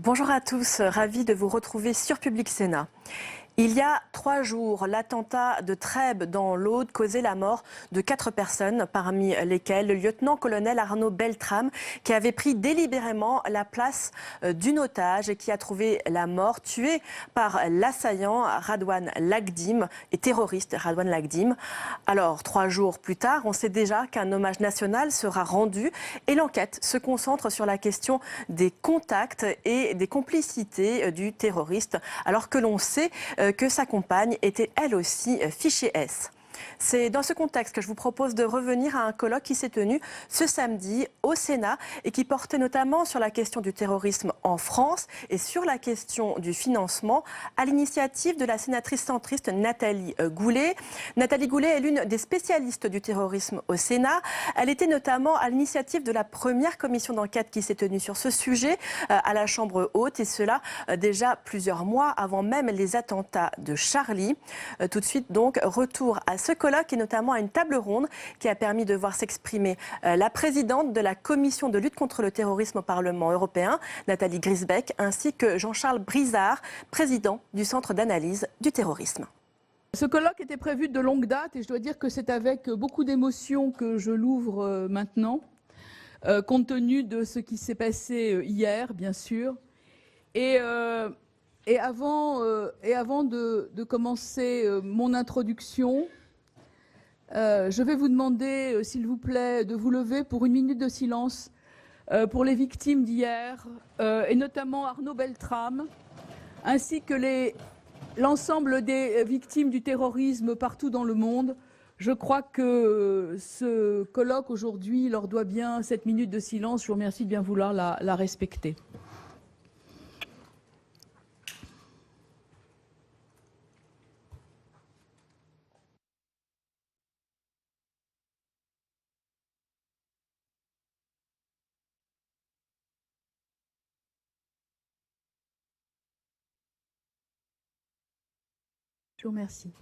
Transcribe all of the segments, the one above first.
Bonjour à tous, ravi de vous retrouver sur Public Sénat. Il y a 3 jours, l'attentat de Trèbes dans l'Aude causait la mort de 4 personnes, parmi lesquelles le lieutenant-colonel Arnaud Beltrame, qui avait pris délibérément la place d'une otage et qui a trouvé la mort, tué par l'assaillant Radouane Lagdim et terroriste Radouane Lagdim. Alors, 3 jours plus tard, on sait déjà qu'un hommage national sera rendu et l'enquête se concentre sur la question des contacts et des complicités du terroriste, alors que l'on sait que sa compagne était elle aussi fichée S. C'est dans ce contexte que je vous propose de revenir à un colloque qui s'est tenu ce samedi au Sénat et qui portait notamment sur la question du terrorisme en France et sur la question du financement à l'initiative de la sénatrice centriste Nathalie Goulet. Nathalie Goulet est l'une des spécialistes du terrorisme au Sénat. Elle était notamment à l'initiative de la première commission d'enquête qui s'est tenue sur ce sujet à la Chambre haute et cela déjà plusieurs mois avant même les attentats de Charlie. Tout de suite donc, retour à ce colloque et notamment à une table ronde qui a permis de voir s'exprimer la présidente de la commission de lutte contre le terrorisme au Parlement européen, Nathalie Griesbeck, ainsi que Jean-Charles Brizard, président du Centre d'analyse du terrorisme. Ce colloque était prévu de longue date et je dois dire que c'est avec beaucoup d'émotion que je l'ouvre maintenant, compte tenu de ce qui s'est passé hier, bien sûr. Et avant de commencer mon introduction, je vais vous demander, s'il vous plaît, de vous lever pour une minute de silence pour les victimes d'hier, et notamment Arnaud Beltrame, ainsi que l'ensemble des victimes du terrorisme partout dans le monde. Je crois que ce colloque aujourd'hui leur doit bien cette minute de silence. Je vous remercie de bien vouloir la respecter. Je vous remercie.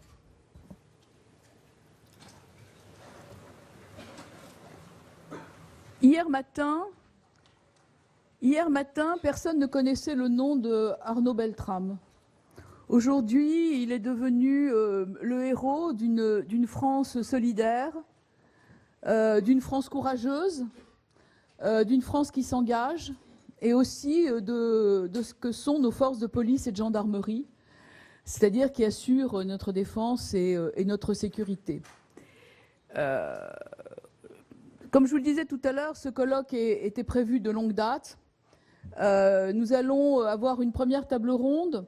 Hier matin, personne ne connaissait le nom de Arnaud Beltrame. Aujourd'hui, il est devenu le héros d'une France solidaire, d'une France courageuse, d'une France qui s'engage, et aussi de ce que sont nos forces de police et de gendarmerie, c'est-à-dire qui assurent notre défense et notre sécurité. Comme je vous le disais tout à l'heure, ce colloque était prévu de longue date. Nous allons avoir une première table ronde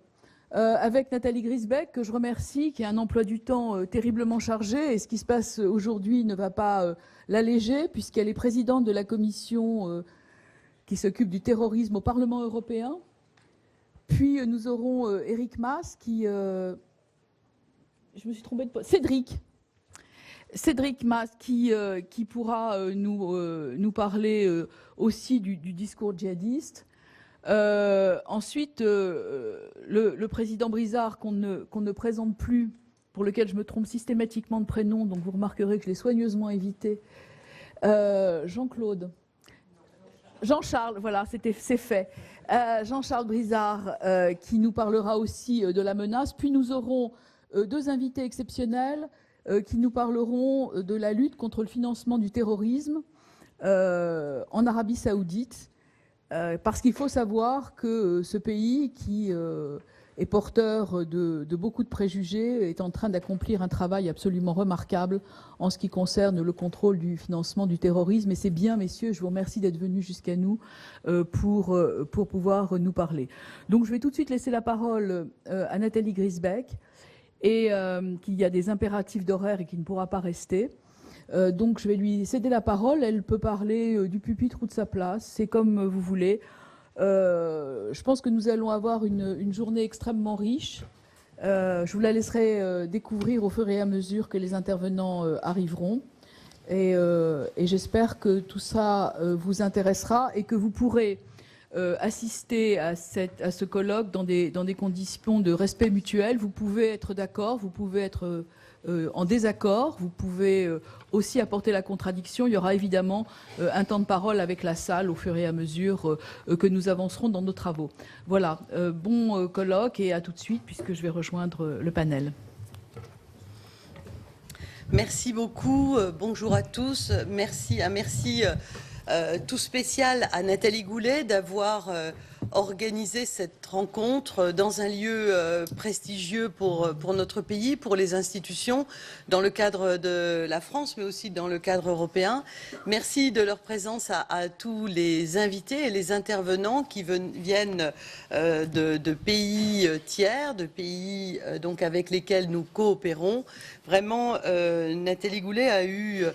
avec Nathalie Griesbeck, que je remercie, qui a un emploi du temps terriblement chargé, et ce qui se passe aujourd'hui ne va pas l'alléger, puisqu'elle est présidente de la commission qui s'occupe du terrorisme au Parlement européen. Puis nous aurons Éric Mas qui... je me suis trompée de poste. Cédric Mas qui pourra nous parler aussi du discours djihadiste. Ensuite, le président Brizard, qu'on ne présente plus, pour lequel je me trompe systématiquement de prénom, donc vous remarquerez que je l'ai soigneusement évité. Jean-Charles, voilà, c'est fait. Jean-Charles Brizard qui nous parlera aussi de la menace. Puis nous aurons 2 invités exceptionnels qui nous parleront de la lutte contre le financement du terrorisme en Arabie Saoudite. Parce qu'il faut savoir que ce pays qui est porteur de beaucoup de préjugés est en train d'accomplir un travail absolument remarquable en ce qui concerne le contrôle du financement du terrorisme. Et c'est bien, messieurs, je vous remercie d'être venus jusqu'à nous pour pouvoir nous parler. Donc je vais tout de suite laisser la parole à Nathalie Griesbeck, et qu'il y a des impératifs d'horaire et qui ne pourra pas rester. Donc je vais lui céder la parole. Elle peut parler du pupitre ou de sa place, c'est comme vous voulez. Je pense que nous allons avoir une journée extrêmement riche. Je vous la laisserai découvrir au fur et à mesure que les intervenants arriveront. Et j'espère que tout ça vous intéressera et que vous pourrez assister à ce colloque dans des conditions de respect mutuel. Vous pouvez être d'accord, vous pouvez être en désaccord, vous pouvez aussi apporter la contradiction. Il y aura évidemment un temps de parole avec la salle au fur et à mesure que nous avancerons dans nos travaux. Voilà, bon colloque et à tout de suite puisque je vais rejoindre le panel. Merci beaucoup. Bonjour à tous. Merci tout spécial à Nathalie Goulet d'avoir organisé cette rencontre dans un lieu prestigieux pour notre pays, pour les institutions, dans le cadre de la France, mais aussi dans le cadre européen. Merci de leur présence à tous les invités et les intervenants qui viennent de pays tiers, de pays donc avec lesquels nous coopérons. Vraiment, Nathalie Goulet a eu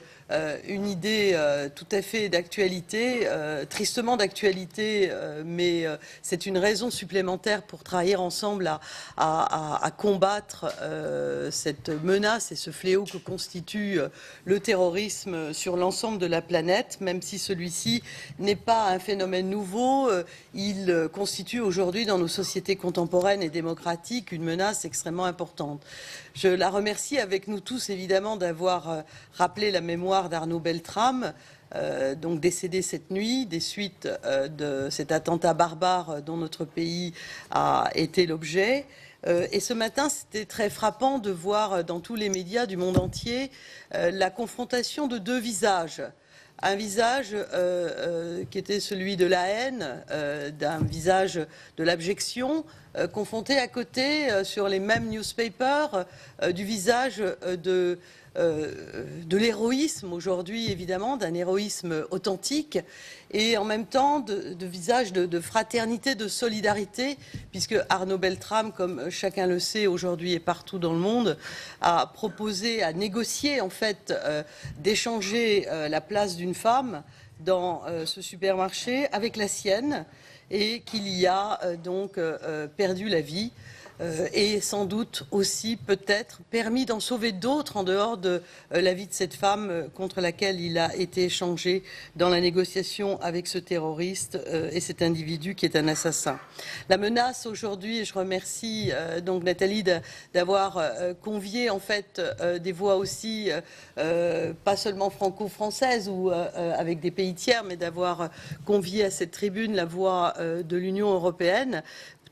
une idée tout à fait d'actualité, tristement d'actualité, mais c'est une raison supplémentaire pour travailler ensemble à combattre cette menace et ce fléau que constitue le terrorisme sur l'ensemble de la planète, même si celui-ci n'est pas un phénomène nouveau, il constitue aujourd'hui dans nos sociétés contemporaines et démocratiques une menace extrêmement importante. Je la remercie avec nous tous évidemment d'avoir rappelé la mémoire d'Arnaud Beltrame, donc décédé cette nuit des suites de cet attentat barbare dont notre pays a été l'objet. Et ce matin, c'était très frappant de voir dans tous les médias du monde entier la confrontation de deux visages. Un visage qui était celui de la haine, d'un visage de l'abjection, confronté à côté, sur les mêmes newspapers, du visage de l'héroïsme aujourd'hui, évidemment, d'un héroïsme authentique, et en même temps de visage de fraternité, de solidarité, puisque Arnaud Beltrame, comme chacun le sait aujourd'hui et partout dans le monde, a proposé, a négocié en fait d'échanger la place d'une femme dans ce supermarché avec la sienne, et qu'il y a donc perdu la vie. Et sans doute aussi peut-être permis d'en sauver d'autres en dehors de la vie de cette femme contre laquelle il a été échangé dans la négociation avec ce terroriste et cet individu qui est un assassin. La menace aujourd'hui, et je remercie donc Nathalie d'avoir convié en fait des voix aussi pas seulement franco-françaises ou avec des pays tiers, mais d'avoir convié à cette tribune la voix de l'Union européenne.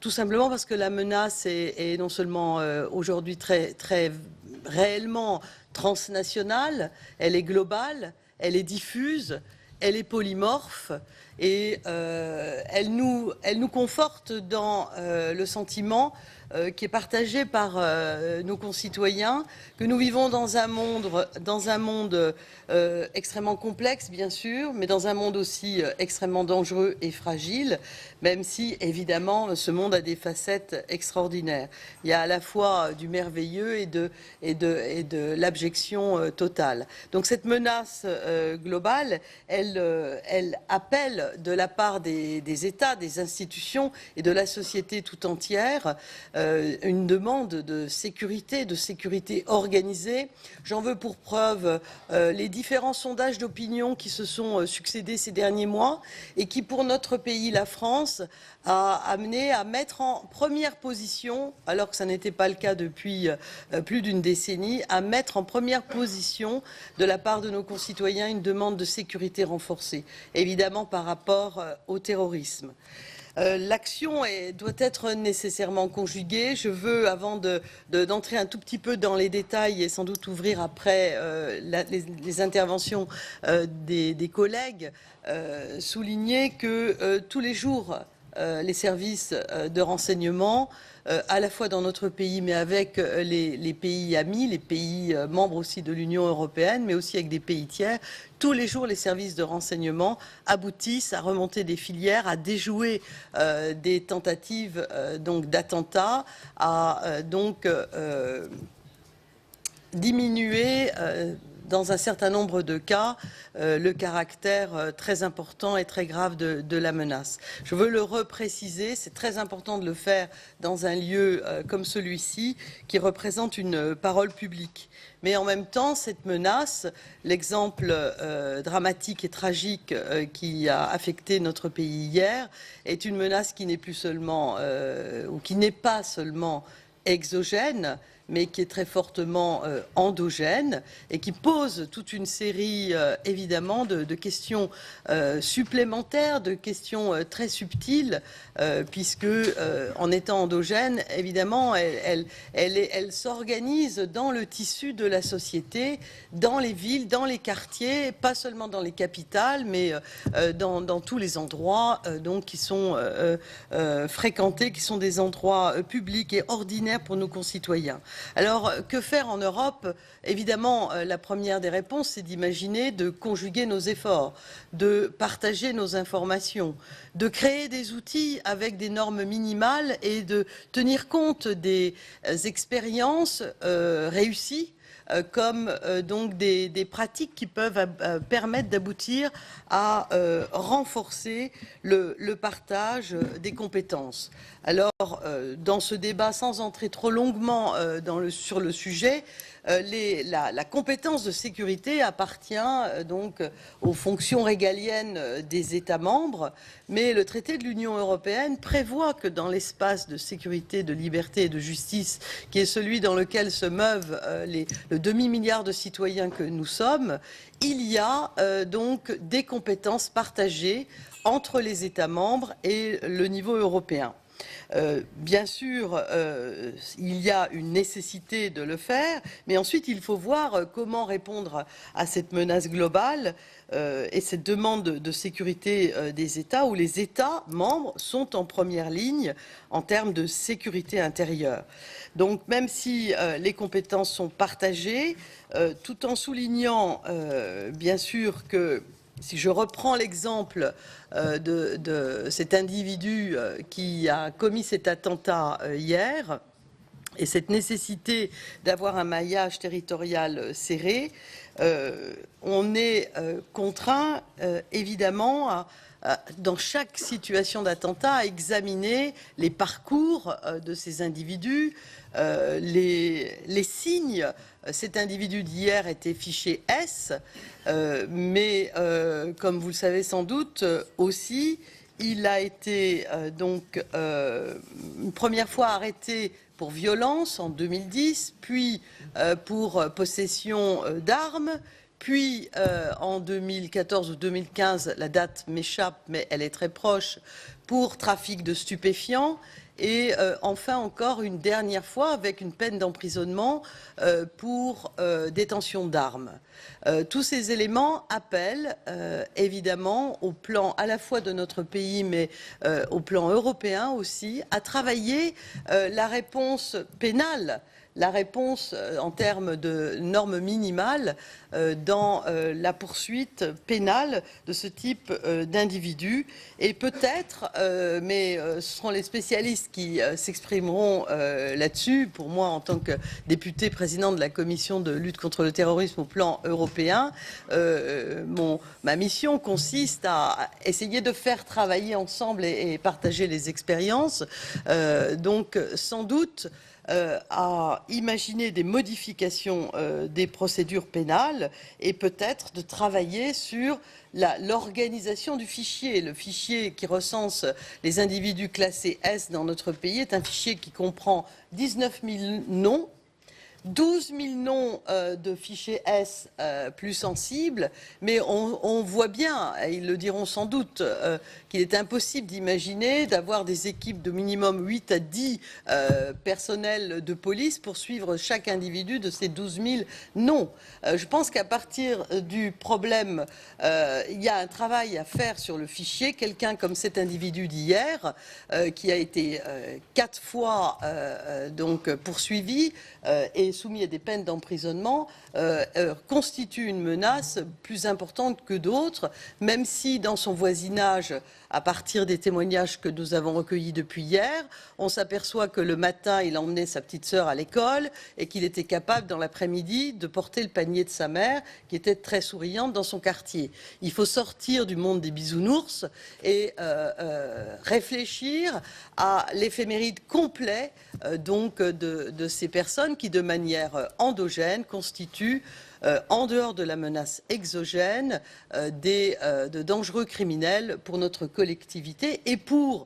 Tout simplement parce que la menace est non seulement aujourd'hui très réellement transnationale, elle est globale, elle est diffuse, elle est polymorphe et elle nous conforte dans le sentiment qui est partagé par nos concitoyens, que nous vivons dans un monde extrêmement complexe, bien sûr, mais dans un monde aussi extrêmement dangereux et fragile, même si, évidemment, ce monde a des facettes extraordinaires. Il y a à la fois du merveilleux et de l'abjection totale. Donc cette menace globale, elle appelle de la part des États, des institutions et de la société tout entière une demande de sécurité organisée. J'en veux pour preuve les différents sondages d'opinion qui se sont succédés ces derniers mois et qui, pour notre pays, la France, a amené à mettre en première position, alors que ça n'était pas le cas depuis plus d'une décennie, à mettre en première position de la part de nos concitoyens une demande de sécurité renforcée, évidemment par rapport au terrorisme. L'action doit être nécessairement conjuguée. Je veux, avant d'entrer un tout petit peu dans les détails et sans doute ouvrir après les interventions des collègues, souligner que tous les jours, les services de renseignement, à la fois dans notre pays, mais avec les pays amis, les pays membres aussi de l'Union européenne, mais aussi avec des pays tiers, tous les jours, les services de renseignement aboutissent à remonter des filières, à déjouer des tentatives donc d'attentats, à donc diminuer dans un certain nombre de cas, le caractère très important et très grave de la menace. Je veux le repréciser, c'est très important de le faire dans un lieu comme celui-ci, qui représente une parole publique. Mais en même temps, cette menace, l'exemple dramatique et tragique qui a affecté notre pays hier, est une menace qui n'est plus seulement, ou qui n'est pas seulement exogène, mais qui est très fortement endogène et qui pose toute une série, évidemment, de questions supplémentaires, de questions très subtiles, puisque en étant endogène, évidemment, elle s'organise dans le tissu de la société, dans les villes, dans les quartiers, pas seulement dans les capitales, mais dans tous les endroits donc, qui sont fréquentés, qui sont des endroits publics et ordinaires pour nos concitoyens. Alors, que faire en Europe? Évidemment, la première des réponses, c'est d'imaginer de conjuguer nos efforts, de partager nos informations, de créer des outils avec des normes minimales et de tenir compte des expériences réussies comme donc des pratiques qui peuvent permettre d'aboutir à renforcer le partage des compétences. Alors, dans ce débat, sans entrer trop longuement sur le sujet, la compétence de sécurité appartient donc aux fonctions régaliennes des États membres, mais le traité de l'Union européenne prévoit que dans l'espace de sécurité, de liberté et de justice, qui est celui dans lequel se meuvent le demi-milliard de citoyens que nous sommes, il y a donc des compétences partagées entre les États membres et le niveau européen. Bien sûr, il y a une nécessité de le faire, mais ensuite il faut voir comment répondre à cette menace globale et cette demande de sécurité des États, où les États membres sont en première ligne en termes de sécurité intérieure. Donc même si les compétences sont partagées, tout en soulignant bien sûr que si je reprends l'exemple de cet individu qui a commis cet attentat hier, et cette nécessité d'avoir un maillage territorial serré, on est contraint évidemment dans chaque situation d'attentat à examiner les parcours de ces individus, les signes. Cet individu d'hier était fiché S, mais comme vous le savez sans doute aussi, il a été donc une première fois arrêté pour violence en 2010, puis pour possession d'armes, puis en 2014 ou 2015, la date m'échappe, mais elle est très proche, pour trafic de stupéfiants. Et enfin encore une dernière fois avec une peine d'emprisonnement pour détention d'armes. Tous ces éléments appellent évidemment au plan à la fois de notre pays mais au plan européen aussi à travailler la réponse pénale, la réponse en termes de normes minimales dans la poursuite pénale de ce type d'individus. Et peut-être, mais ce seront les spécialistes qui s'exprimeront là-dessus. Pour moi, en tant que député président de la commission de lutte contre le terrorisme au plan européen, ma mission consiste à essayer de faire travailler ensemble et partager les expériences. Donc, sans doute, à imaginer des modifications des procédures pénales et peut-être de travailler sur l'organisation du fichier. Le fichier qui recense les individus classés S dans notre pays est un fichier qui comprend 19 000 noms, 12 000 noms de fichiers S plus sensibles, mais on voit bien, et ils le diront sans doute, qu'il est impossible d'imaginer d'avoir des équipes de minimum 8 à 10 personnels de police pour suivre chaque individu de ces 12 000 noms. Je pense qu'à partir du problème, il y a un travail à faire sur le fichier. Quelqu'un comme cet individu d'hier, qui a été 4 fois donc poursuivi et soumis à des peines d'emprisonnement, constitue une menace plus importante que d'autres, même si dans son voisinage, à partir des témoignages que nous avons recueillis depuis hier, on s'aperçoit que le matin, il emmenait sa petite sœur à l'école et qu'il était capable, dans l'après-midi, de porter le panier de sa mère, qui était très souriante dans son quartier. Il faut sortir du monde des bisounours et réfléchir à l'éphéméride complet donc de ces personnes qui, de manière endogène, constituent en dehors de la menace exogène, de dangereux criminels pour notre collectivité et pour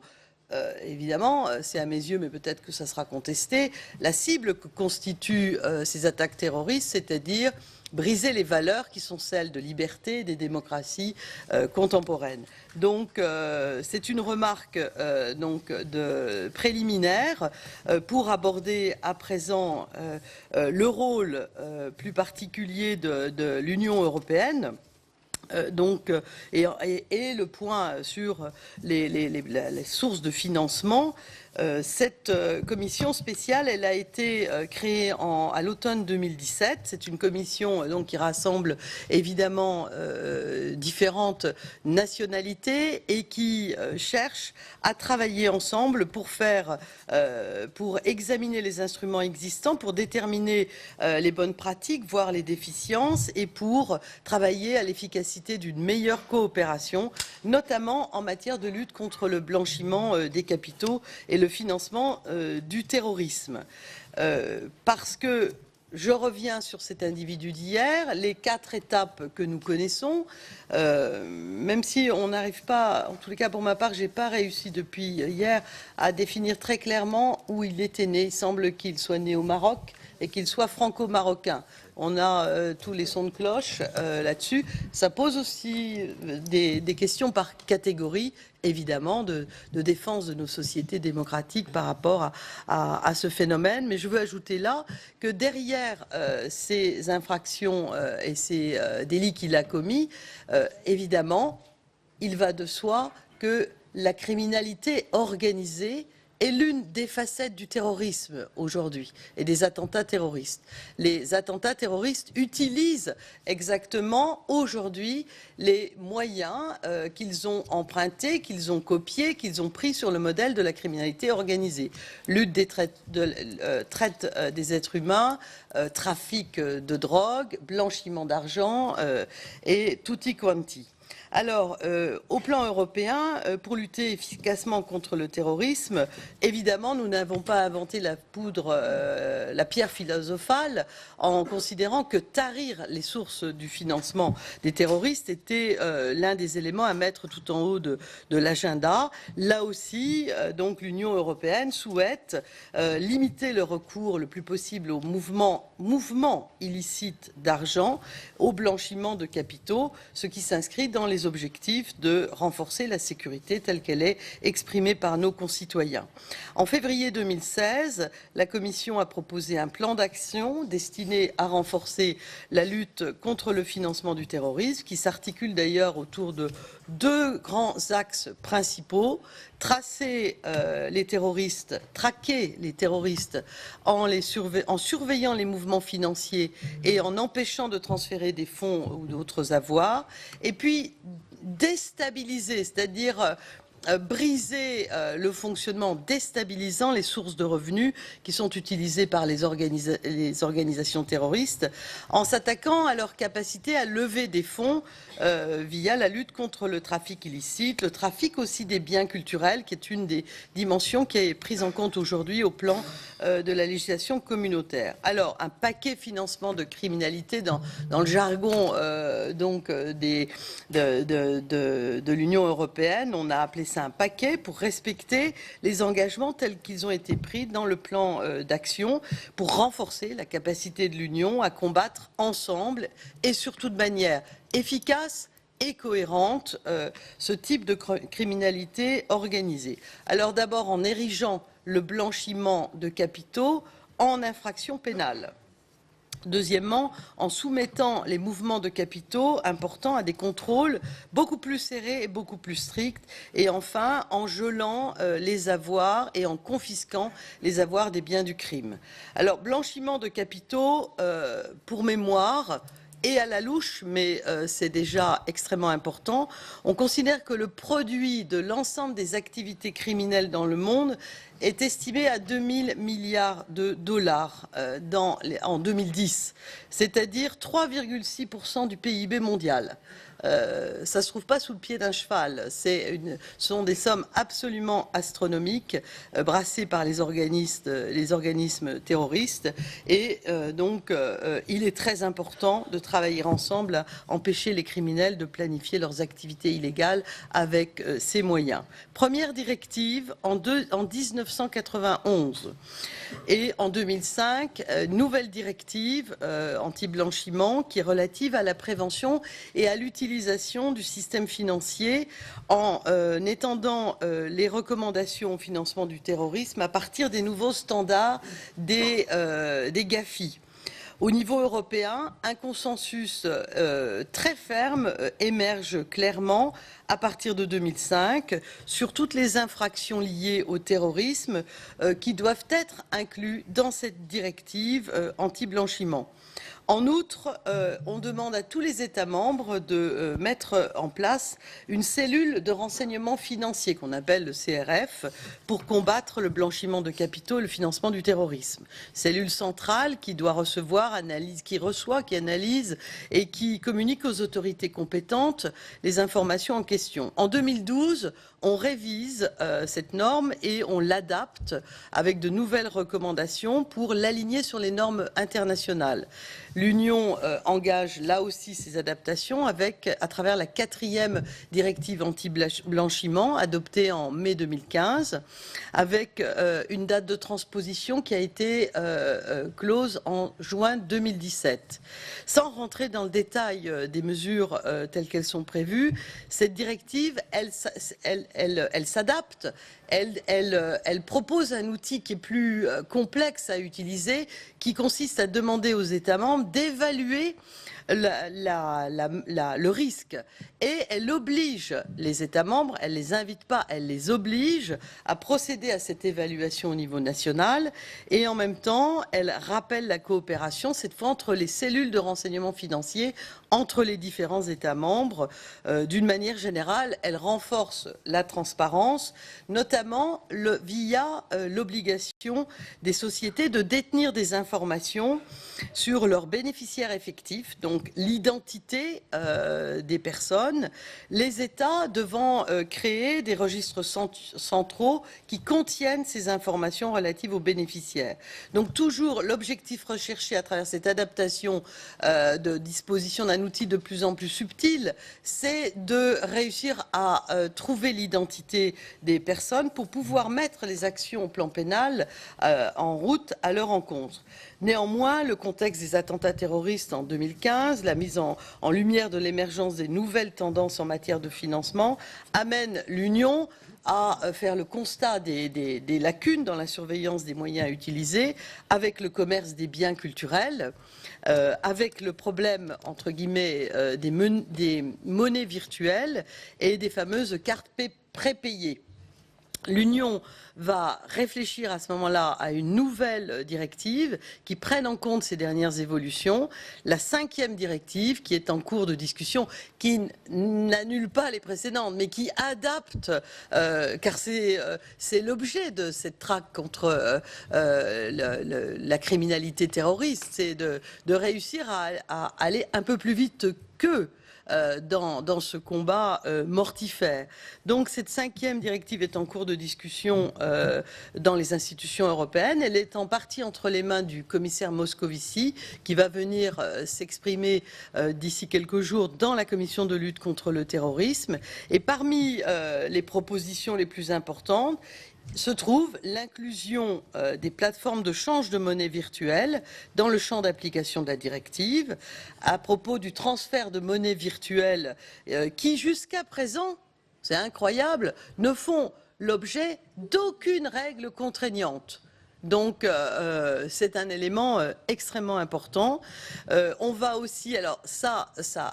évidemment, c'est à mes yeux, mais peut-être que ça sera contesté, la cible que constituent ces attaques terroristes, c'est-à-dire briser les valeurs qui sont celles de liberté des démocraties contemporaines. Donc, c'est une remarque préliminaire pour aborder à présent le rôle plus particulier de l'Union européenne. Et le point sur les sources de financement. Cette commission spéciale, elle a été créée à l'automne 2017. C'est une commission qui rassemble évidemment différentes nationalités et qui cherche à travailler ensemble pour examiner les instruments existants, pour déterminer les bonnes pratiques, voire les déficiences, et pour travailler à l'efficacité d'une meilleure coopération, notamment en matière de lutte contre le blanchiment des capitaux et le financement du terrorisme. Parce que je reviens sur cet individu d'hier, les 4 étapes que nous connaissons, même si on n'arrive pas, en tous les cas pour ma part, j'ai pas réussi depuis hier à définir très clairement où il était né. Il semble qu'il soit né au Maroc et qu'il soit franco-marocain. On a tous les sons de cloche là-dessus. Ça pose aussi des questions par catégorie, évidemment, de défense de nos sociétés démocratiques par rapport à ce phénomène. Mais je veux ajouter là que derrière ces infractions et ces délits qu'il a commis, évidemment, il va de soi que la criminalité organisée est l'une des facettes du terrorisme aujourd'hui et des attentats terroristes. Les attentats terroristes utilisent exactement aujourd'hui les moyens qu'ils ont empruntés, qu'ils ont copiés, qu'ils ont pris sur le modèle de la criminalité organisée. Lutte des traite des êtres humains, trafic de drogue, blanchiment d'argent et tutti quanti. Alors, au plan européen, pour lutter efficacement contre le terrorisme, évidemment, nous n'avons pas inventé la poudre, la pierre philosophale, en considérant que tarir les sources du financement des terroristes était l'un des éléments à mettre tout en haut de l'agenda. Là aussi, donc, l'Union européenne souhaite limiter le recours le plus possible aux mouvements illicites d'argent, au blanchiment de capitaux, ce qui s'inscrit dans les objectifs de renforcer la sécurité telle qu'elle est exprimée par nos concitoyens. En février 2016, la Commission a proposé un plan d'action destiné à renforcer la lutte contre le financement du terrorisme, qui s'articule d'ailleurs autour de 2 grands axes principaux. Traquer les terroristes en surveillant les mouvements financiers et en empêchant de transférer des fonds ou d'autres avoirs, et puis déstabiliser, c'est-à-dire briser le fonctionnement en déstabilisant les sources de revenus qui sont utilisées par les organisations terroristes, en s'attaquant à leur capacité à lever des fonds via la lutte contre le trafic illicite, le trafic aussi des biens culturels, qui est une des dimensions qui est prise en compte aujourd'hui au plan de la législation communautaire. Alors, un paquet financement de criminalité dans le jargon de l'Union européenne, on a appelé ça un paquet pour respecter les engagements tels qu'ils ont été pris dans le plan d'action pour renforcer la capacité de l'Union à combattre ensemble et surtout de manière efficace et cohérente ce type de criminalité organisée. Alors d'abord en érigeant le blanchiment de capitaux en infraction pénale. Deuxièmement, en soumettant les mouvements de capitaux importants à des contrôles beaucoup plus serrés et beaucoup plus stricts. Et enfin, en gelant les avoirs et en confisquant les avoirs des biens du crime. Alors, blanchiment de capitaux, pour mémoire, et à la louche, mais c'est déjà extrêmement important, on considère que le produit de l'ensemble des activités criminelles dans le monde est estimé à 2000 milliards de dollars en 2010, c'est-à-dire 3,6% du PIB mondial. Ça ne se trouve pas sous le pied d'un cheval. Ce sont des sommes absolument astronomiques brassées par les organismes terroristes. Et donc, il est très important de travailler ensemble à empêcher les criminels de planifier leurs activités illégales avec ces moyens. Première directive en 1991. Et en 2005, nouvelle directive anti-blanchiment qui est relative à la prévention et à l'utilisation du système financier en étendant les recommandations au financement du terrorisme à partir des nouveaux standards des GAFI. Au niveau européen, un consensus très ferme émerge clairement à partir de 2005 sur toutes les infractions liées au terrorisme qui doivent être incluses dans cette directive anti-blanchiment. En outre, on demande à tous les États membres de mettre en place une cellule de renseignement financier qu'on appelle le CRF pour combattre le blanchiment de capitaux et le financement du terrorisme. Cellule centrale qui doit recevoir, qui analyse et qui communique aux autorités compétentes les informations en question. En 2012, on révise cette norme et on l'adapte avec de nouvelles recommandations pour l'aligner sur les normes internationales. L'Union engage là aussi ces adaptations à travers la 4e directive anti-blanchiment adoptée en mai 2015 avec une date de transposition qui a été close en juin 2017. Sans rentrer dans le détail des mesures telles qu'elles sont prévues, cette directive, elle s'adapte, elle propose un outil qui est plus complexe à utiliser, qui consiste à demander aux États membres d'évaluer le risque. Et elle oblige les États membres, elle ne les invite pas, elle les oblige à procéder à cette évaluation au niveau national. Et en même temps, elle rappelle la coopération, cette fois entre les cellules de renseignement financier, entre les différents États membres. D'une manière générale, elle renforce la transparence, notamment via l'obligation des sociétés de détenir des informations sur leurs bénéficiaires effectifs, donc l'identité des personnes, les États devant créer des registres centraux qui contiennent ces informations relatives aux bénéficiaires. Donc toujours l'objectif recherché à travers cette adaptation de disposition d'un outil de plus en plus subtil, c'est de réussir à trouver l'identité des personnes pour pouvoir mettre les actions au plan pénal en route à leur encontre. Néanmoins, le contexte des attentats terroristes en 2015, la mise en lumière de l'émergence des nouvelles tendances en matière de financement, amène l'Union à faire le constat des lacunes dans la surveillance des moyens utilisés, avec le commerce des biens culturels, avec le problème, entre guillemets, des monnaies virtuelles et des fameuses cartes prépayées. L'Union va réfléchir à ce moment-là à une nouvelle directive qui prenne en compte ces dernières évolutions. La 5e directive qui est en cours de discussion, qui n'annule pas les précédentes, mais qui adapte, car c'est l'objet de cette traque contre la criminalité terroriste, c'est de réussir à aller un peu plus vite qu'eux. Dans ce combat mortifère. Donc cette 5e directive est en cours de discussion dans les institutions européennes. Elle est en partie entre les mains du commissaire Moscovici qui va venir s'exprimer d'ici quelques jours dans la commission de lutte contre le terrorisme. Et parmi les propositions les plus importantes, se trouve l'inclusion des plateformes de change de monnaie virtuelle dans le champ d'application de la directive à propos du transfert de monnaie virtuelle qui jusqu'à présent, c'est incroyable, ne font l'objet d'aucune règle contraignante. Donc, c'est un élément extrêmement important. On va aussi, alors ça,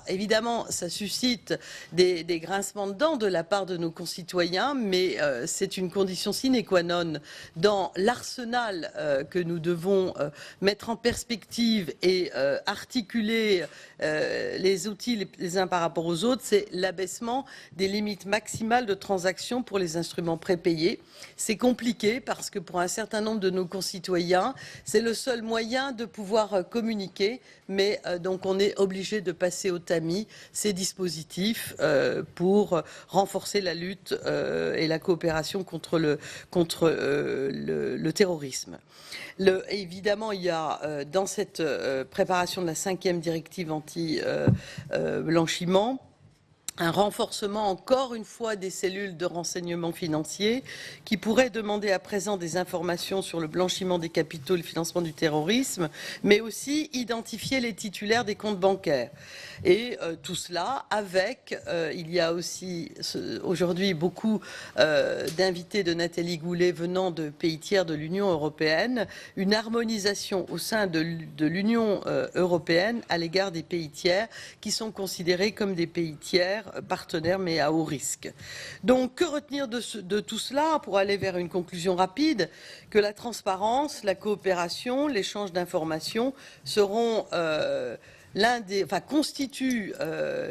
évidemment, ça suscite des grincements de dents de la part de nos concitoyens, mais c'est une condition sine qua non dans l'arsenal que nous devons mettre en perspective et articuler les outils les uns par rapport aux autres, c'est l'abaissement des limites maximales de transactions pour les instruments prépayés. C'est compliqué parce que pour un certain nombre de nos concitoyens, c'est le seul moyen de pouvoir communiquer, mais donc on est obligé de passer au tamis ces dispositifs pour renforcer la lutte et la coopération contre le terrorisme. Évidemment, il y a dans cette préparation de la 5e directive anti-blanchiment un renforcement encore une fois des cellules de renseignement financier qui pourraient demander à présent des informations sur le blanchiment des capitaux et le financement du terrorisme, mais aussi identifier les titulaires des comptes bancaires. Et tout cela avec, il y a aussi aujourd'hui beaucoup d'invités de Nathalie Goulet venant de pays tiers de l'Union européenne, une harmonisation au sein de l'Union européenne à l'égard des pays tiers qui sont considérés comme des pays tiers partenaires mais à haut risque. Donc que retenir de tout cela pour aller vers une conclusion rapide? Que la transparence, la coopération, l'échange d'informations seront constituent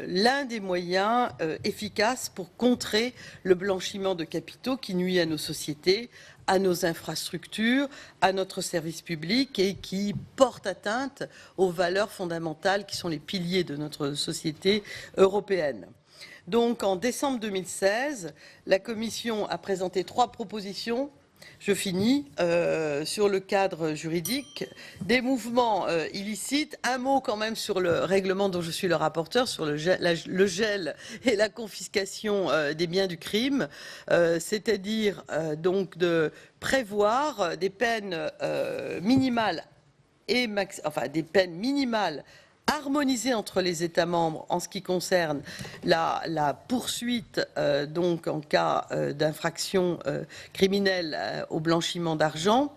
l'un des moyens efficaces pour contrer le blanchiment de capitaux qui nuit à nos sociétés, à nos infrastructures, à notre service public et qui porte atteinte aux valeurs fondamentales qui sont les piliers de notre société européenne. Donc en décembre 2016, la Commission a présenté 3 propositions. Je finis sur le cadre juridique des mouvements illicites. Un mot quand même sur le règlement dont je suis le rapporteur, sur le gel et la confiscation des biens du crime, c'est-à-dire donc de prévoir des peines minimales des peines minimales harmonisée entre les États membres en ce qui concerne la poursuite donc en cas d'infraction criminelle au blanchiment d'argent,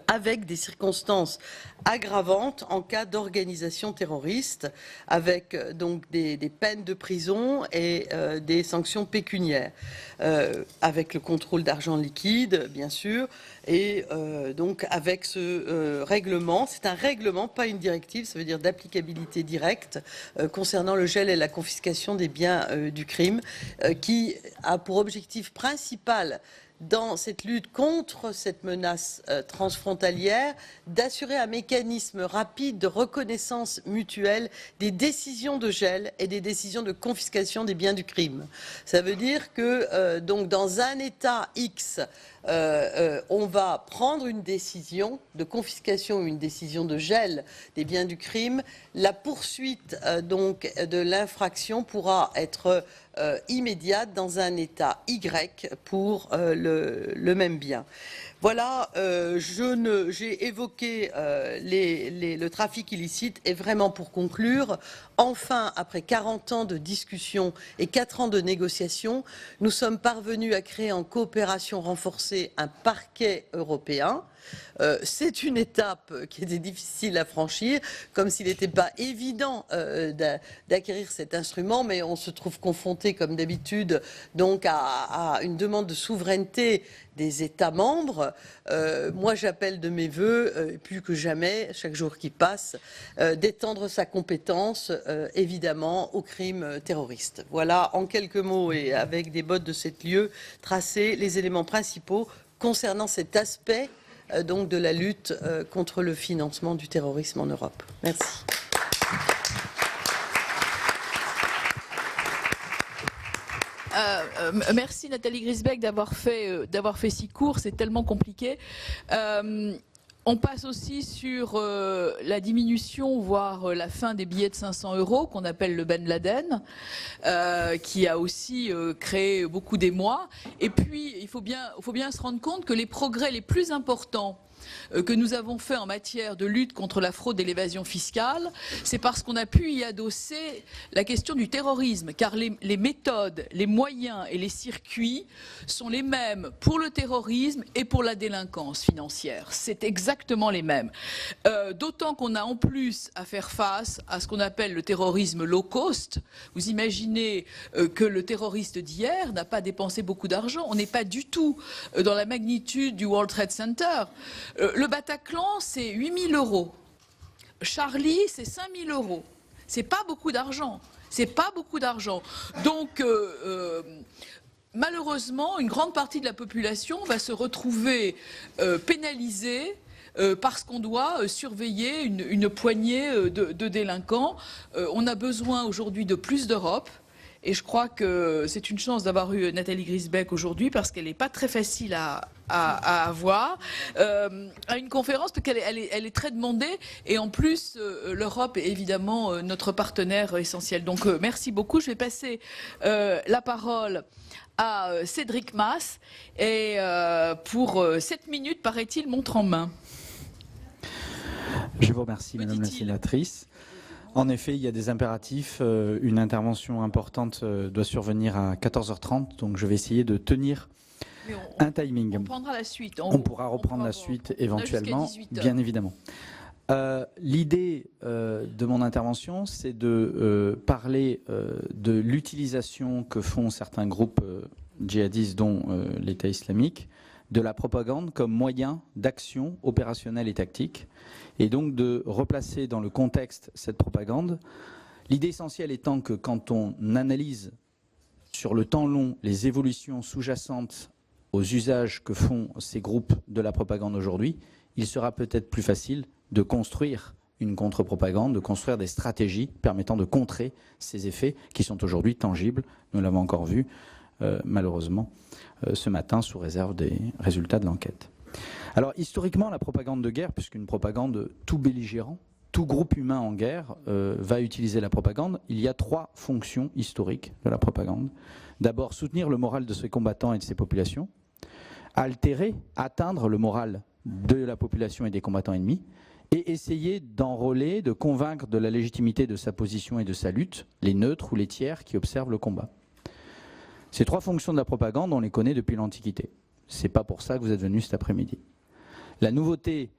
avec des circonstances aggravantes en cas d'organisation terroriste, avec donc des peines de prison et des sanctions pécuniaires, avec le contrôle d'argent liquide, bien sûr, et donc avec ce règlement, c'est un règlement, pas une directive, ça veut dire d'applicabilité directe, concernant le gel et la confiscation des biens du crime, qui a pour objectif principal dans cette lutte contre cette menace transfrontalière, d'assurer un mécanisme rapide de reconnaissance mutuelle des décisions de gel et des décisions de confiscation des biens du crime. Ça veut dire que donc dans un État X, on va prendre une décision de confiscation ou une décision de gel des biens du crime. La poursuite donc de l'infraction pourra être immédiate dans un État Y pour le même bien. Voilà, j'ai évoqué le trafic illicite et vraiment pour conclure, enfin, après 40 ans de discussion et 4 ans de négociations, nous sommes parvenus à créer en coopération renforcée un parquet européen. C'est une étape qui était difficile à franchir, comme s'il n'était pas évident d'acquérir cet instrument, mais on se trouve confronté, comme d'habitude, donc à une demande de souveraineté des États membres. Moi, j'appelle de mes voeux, plus que jamais, chaque jour qui passe, d'étendre sa compétence, évidemment, aux crimes terroristes. Voilà, en quelques mots et avec des bottes de 7 lieues, tracer les éléments principaux concernant cet aspect donc de la lutte contre le financement du terrorisme en Europe. Merci. Merci Nathalie Griesbeck d'avoir fait si court, c'est tellement compliqué. On passe aussi sur la diminution, voire la fin des billets de 500 € qu'on appelle le Ben Laden, qui a aussi créé beaucoup d'émoi. Et puis, il faut bien se rendre compte que les progrès les plus importants que nous avons fait en matière de lutte contre la fraude et l'évasion fiscale, c'est parce qu'on a pu y adosser la question du terrorisme, car les méthodes, les moyens et les circuits sont les mêmes pour le terrorisme et pour la délinquance financière. C'est exactement les mêmes. D'autant qu'on a en plus à faire face à ce qu'on appelle le terrorisme low cost. Vous imaginez que le terroriste d'hier n'a pas dépensé beaucoup d'argent. On n'est pas du tout dans la magnitude du World Trade Center. Le Bataclan, c'est 8 000 €. Charlie, c'est 5 000 €. C'est pas beaucoup d'argent. C'est pas beaucoup d'argent. Donc, malheureusement, une grande partie de la population va se retrouver pénalisée parce qu'on doit surveiller une poignée de délinquants. On a besoin aujourd'hui de plus d'Europe. Et je crois que c'est une chance d'avoir eu Nathalie Griesbeck aujourd'hui parce qu'elle n'est pas très facile à avoir à une conférence parce qu'elle elle est très demandée et en plus l'Europe est évidemment notre partenaire essentiel. Donc merci beaucoup. Je vais passer la parole à Cédric Masse et pour 7 minutes, paraît-il, montre en main. Je vous remercie, Madame la sénatrice. En effet, il y a des impératifs. Une intervention importante doit survenir à 14h30, donc je vais essayer de tenir un timing. On prendra la suite. On pourra reprendre la suite éventuellement, bien évidemment. L'idée de mon intervention, c'est de parler de l'utilisation que font certains groupes djihadistes, dont l'État islamique, de la propagande comme moyen d'action opérationnelle et tactique, et donc de replacer dans le contexte cette propagande. L'idée essentielle étant que quand on analyse sur le temps long les évolutions sous-jacentes aux usages que font ces groupes de la propagande aujourd'hui, il sera peut-être plus facile de construire une contre-propagande, de construire des stratégies permettant de contrer ces effets qui sont aujourd'hui tangibles. Nous l'avons encore vu, malheureusement, ce matin, sous réserve des résultats de l'enquête. Alors, historiquement, la propagande de guerre, puisqu'une propagande, tout belligérant, tout groupe humain en guerre va utiliser la propagande, il y a 3 fonctions historiques de la propagande. D'abord, soutenir le moral de ses combattants et de ses populations, altérer, atteindre le moral de la population et des combattants ennemis, et essayer d'enrôler, de convaincre de la légitimité de sa position et de sa lutte, les neutres ou les tiers qui observent le combat. Ces 3 fonctions de la propagande, on les connaît depuis l'Antiquité. Ce n'est pas pour ça que vous êtes venus cet après-midi. La nouveauté,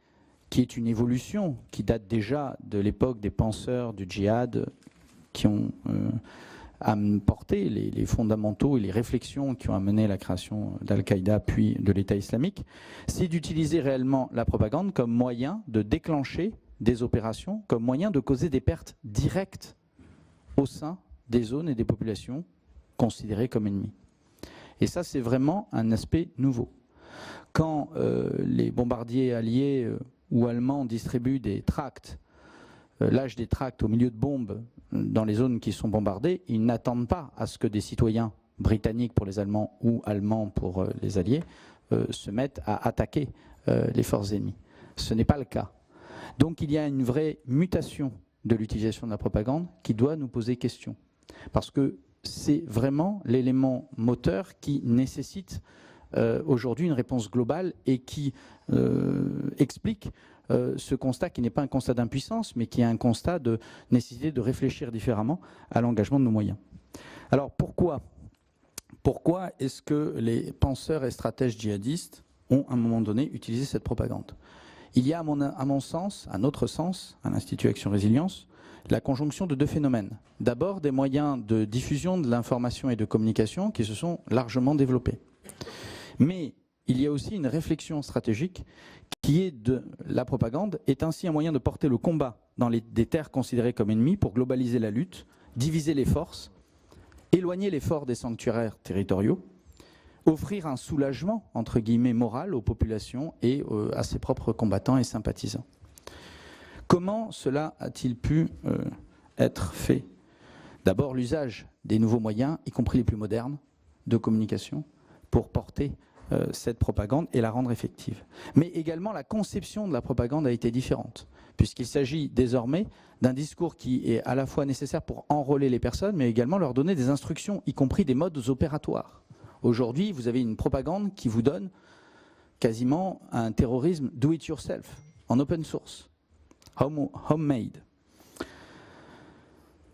qui est une évolution, qui date déjà de l'époque des penseurs du djihad, qui ont apporté les fondamentaux et les réflexions qui ont amené la création d'Al-Qaïda puis de l'État islamique, c'est d'utiliser réellement la propagande comme moyen de déclencher des opérations, comme moyen de causer des pertes directes au sein des zones et des populations considérées comme ennemies. Et ça, c'est vraiment un aspect nouveau. Quand les bombardiers alliés ou allemands distribuent des tracts, lâchent des tracts au milieu de bombes dans les zones qui sont bombardées, ils n'attendent pas à ce que des citoyens britanniques pour les Allemands ou allemands pour les Alliés se mettent à attaquer les forces ennemies. Ce n'est pas le cas. Donc il y a une vraie mutation de l'utilisation de la propagande qui doit nous poser question. Parce que c'est vraiment l'élément moteur qui nécessite aujourd'hui une réponse globale et qui explique ce constat qui n'est pas un constat d'impuissance, mais qui est un constat de nécessité de réfléchir différemment à l'engagement de nos moyens. Alors pourquoi est-ce que les penseurs et stratèges djihadistes ont à un moment donné utilisé cette propagande? Il y a à mon sens, à notre sens, à l'Institut Action Résilience, la conjonction de 2 phénomènes. D'abord, des moyens de diffusion de l'information et de communication qui se sont largement développés. Mais il y a aussi une réflexion stratégique qui est de la propagande est ainsi un moyen de porter le combat dans des terres considérées comme ennemies pour globaliser la lutte, diviser les forces, éloigner les forts des sanctuaires territoriaux, offrir un soulagement, entre guillemets, moral aux populations et à ses propres combattants et sympathisants. Comment cela a-t-il pu être fait? D'abord, l'usage des nouveaux moyens, y compris les plus modernes, de communication, pour porter cette propagande et la rendre effective. Mais également, la conception de la propagande a été différente, puisqu'il s'agit désormais d'un discours qui est à la fois nécessaire pour enrôler les personnes, mais également leur donner des instructions, y compris des modes opératoires. Aujourd'hui, vous avez une propagande qui vous donne quasiment à un terrorisme do-it-yourself, en open source, homemade.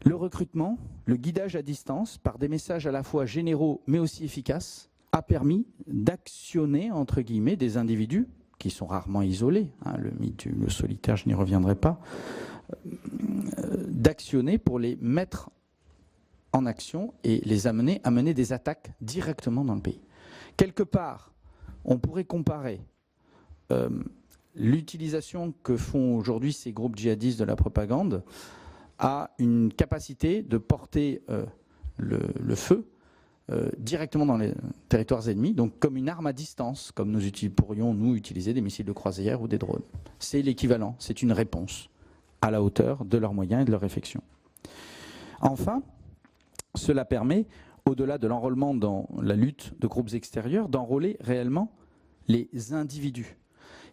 Le recrutement, le guidage à distance, par des messages à la fois généraux mais aussi efficaces, a permis d'actionner, entre guillemets, des individus qui sont rarement isolés, hein, le mythe du solitaire, je n'y reviendrai pas, d'actionner pour les mettre en action et les amener à mener des attaques directement dans le pays. Quelque part, on pourrait comparer l'utilisation que font aujourd'hui ces groupes djihadistes de la propagande à une capacité de porter le feu directement dans les territoires ennemis, donc comme une arme à distance, comme nous pourrions nous utiliser des missiles de croisière ou des drones. C'est l'équivalent, c'est une réponse à la hauteur de leurs moyens et de leur réflexion. Enfin, cela permet, au-delà de l'enrôlement dans la lutte de groupes extérieurs, d'enrôler réellement les individus.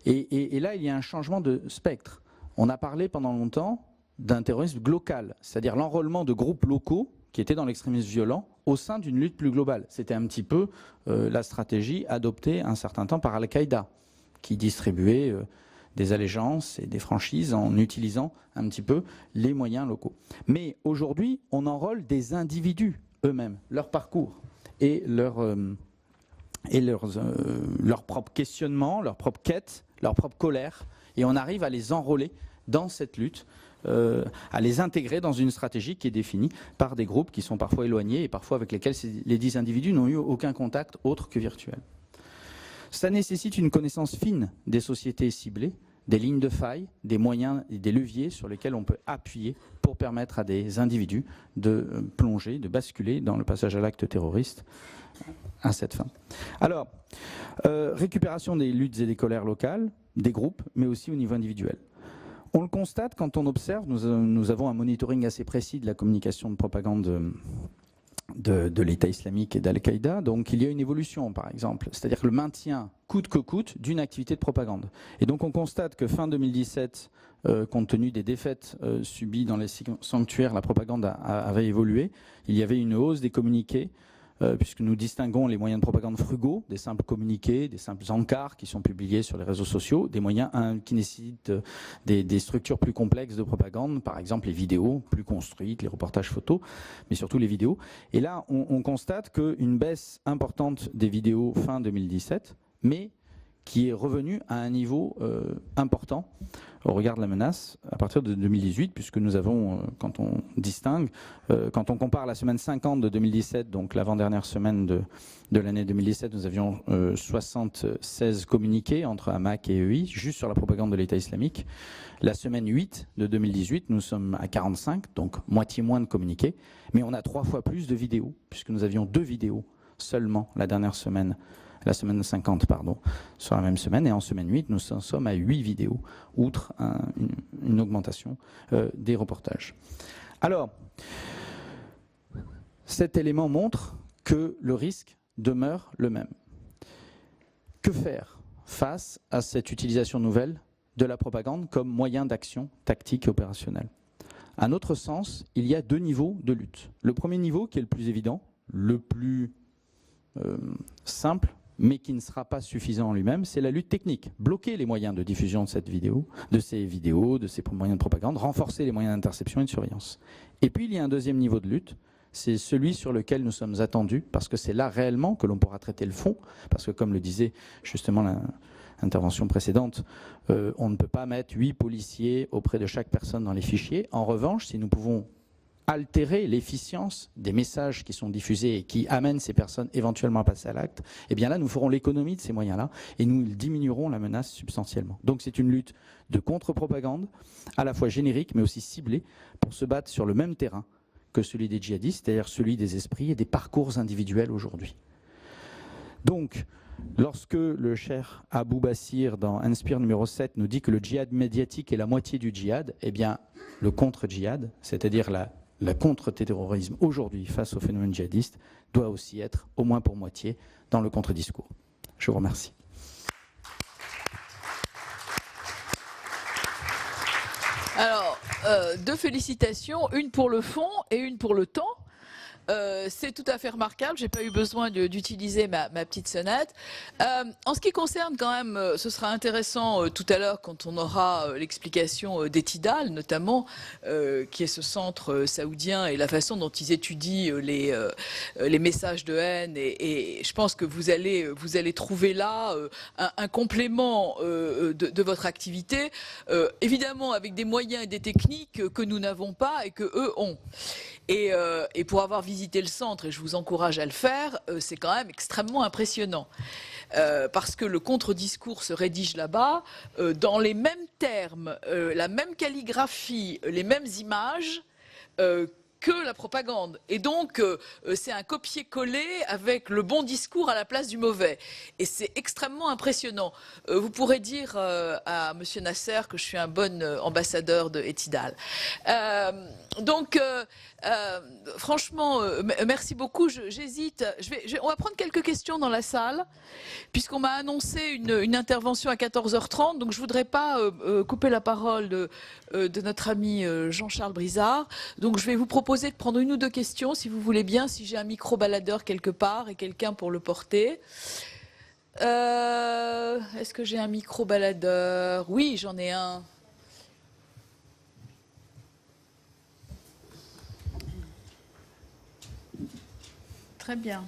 Et là, il y a un changement de spectre. On a parlé pendant longtemps d'un terrorisme local, c'est-à-dire l'enrôlement de groupes locaux qui étaient dans l'extrémisme violent au sein d'une lutte plus globale. C'était un petit peu la stratégie adoptée un certain temps par Al-Qaïda, qui distribuait des allégeances et des franchises en utilisant un petit peu les moyens locaux. Mais aujourd'hui, on enrôle des individus eux-mêmes, leur parcours et leur propre questionnement, leur propre quête, leur propre colère, et on arrive à les enrôler dans cette lutte, à les intégrer dans une stratégie qui est définie par des groupes qui sont parfois éloignés et parfois avec lesquels les 10 individus n'ont eu aucun contact autre que virtuel. Ça nécessite une connaissance fine des sociétés ciblées, des lignes de faille, des moyens et des leviers sur lesquels on peut appuyer pour permettre à des individus de plonger, de basculer dans le passage à l'acte terroriste à cette fin. Alors, récupération des luttes et des colères locales, des groupes, mais aussi au niveau individuel. On le constate quand on observe, nous avons un monitoring assez précis de la communication de propagande de l'État islamique et d'Al-Qaïda. Donc il y a une évolution, par exemple, c'est-à-dire que le maintien coûte que coûte d'une activité de propagande. Et donc on constate que fin 2017, compte tenu des défaites subies dans les sanctuaires, la propagande avait évolué. Il y avait une hausse des communiqués, puisque nous distinguons les moyens de propagande frugaux, des simples communiqués, des simples encarts qui sont publiés sur les réseaux sociaux, des moyens qui nécessitent des structures plus complexes de propagande, par exemple les vidéos plus construites, les reportages photos, mais surtout les vidéos. Et là, on constate qu'une baisse importante des vidéos fin 2017, mais qui est revenue à un niveau important au regard de la menace à partir de 2018, puisque nous avons, quand on distingue, quand on compare la semaine 50 de 2017, donc l'avant-dernière semaine de l'année 2017, nous avions 76 communiqués entre Hamac et EI, juste sur la propagande de l'État islamique. La semaine 8 de 2018, nous sommes à 45, donc moitié moins de communiqués, mais on a 3 fois plus de vidéos, puisque nous avions 2 vidéos seulement la dernière semaine. La semaine 50, pardon, sur la même semaine. Et en semaine 8, nous en sommes à 8 vidéos, outre une augmentation des reportages. Alors, cet élément montre que le risque demeure le même. Que faire face à cette utilisation nouvelle de la propagande comme moyen d'action tactique et opérationnelle? À notre sens, il y a 2 niveaux de lutte. Le premier niveau, qui est le plus évident, le plus simple, mais qui ne sera pas suffisant en lui-même, c'est la lutte technique. Bloquer les moyens de diffusion de ces vidéos, de ces moyens de propagande, renforcer les moyens d'interception et de surveillance. Et puis il y a un deuxième niveau de lutte, c'est celui sur lequel nous sommes attendus, parce que c'est là réellement que l'on pourra traiter le fond, parce que comme le disait justement l'intervention précédente, on ne peut pas mettre 8 policiers auprès de chaque personne dans les fichiers. En revanche, si nous pouvons altérer l'efficience des messages qui sont diffusés et qui amènent ces personnes éventuellement à passer à l'acte, eh bien là, nous ferons l'économie de ces moyens-là et nous diminuerons la menace substantiellement. Donc c'est une lutte de contre-propagande, à la fois générique mais aussi ciblée, pour se battre sur le même terrain que celui des djihadistes, c'est-à-dire celui des esprits et des parcours individuels aujourd'hui. Donc, lorsque le cher Abou Bassir, dans Inspire numéro 7, nous dit que le djihad médiatique est la moitié du djihad, eh bien, le contre-djihad, c'est-à-dire la contre-terrorisme aujourd'hui face au phénomène djihadiste doit aussi être, au moins pour moitié, dans le contre-discours. Je vous remercie. Alors, 2 félicitations, une pour le fond et une pour le temps. C'est tout à fait remarquable. J'ai pas eu besoin d'utiliser ma petite sonnette. En ce qui concerne quand même, ce sera intéressant tout à l'heure quand on aura l'explication d'Etidal, notamment, qui est ce centre saoudien et la façon dont ils étudient les messages de haine. Et je pense que vous allez trouver là un complément de votre activité, évidemment avec des moyens et des techniques que nous n'avons pas et que eux ont. Et pour avoir visité le centre, et je vous encourage à le faire, c'est quand même extrêmement impressionnant. Parce que le contre-discours se rédige là-bas dans les mêmes termes, la même calligraphie, les mêmes images que la propagande. Et donc, c'est un copier-coller avec le bon discours à la place du mauvais. Et c'est extrêmement impressionnant. Vous pourrez dire à M. Nasser que je suis un bon ambassadeur de Etidal. Franchement, merci beaucoup. J'hésite. On va prendre quelques questions dans la salle, puisqu'on m'a annoncé une intervention à 14h30. Donc, je ne voudrais pas couper la parole de notre ami Jean-Charles Brizard. Donc, je vais vous proposer de prendre une ou deux questions, si vous voulez bien, si j'ai un micro-baladeur quelque part et quelqu'un pour le porter. Est-ce que j'ai un micro-baladeur? Oui, j'en ai un. Très bien.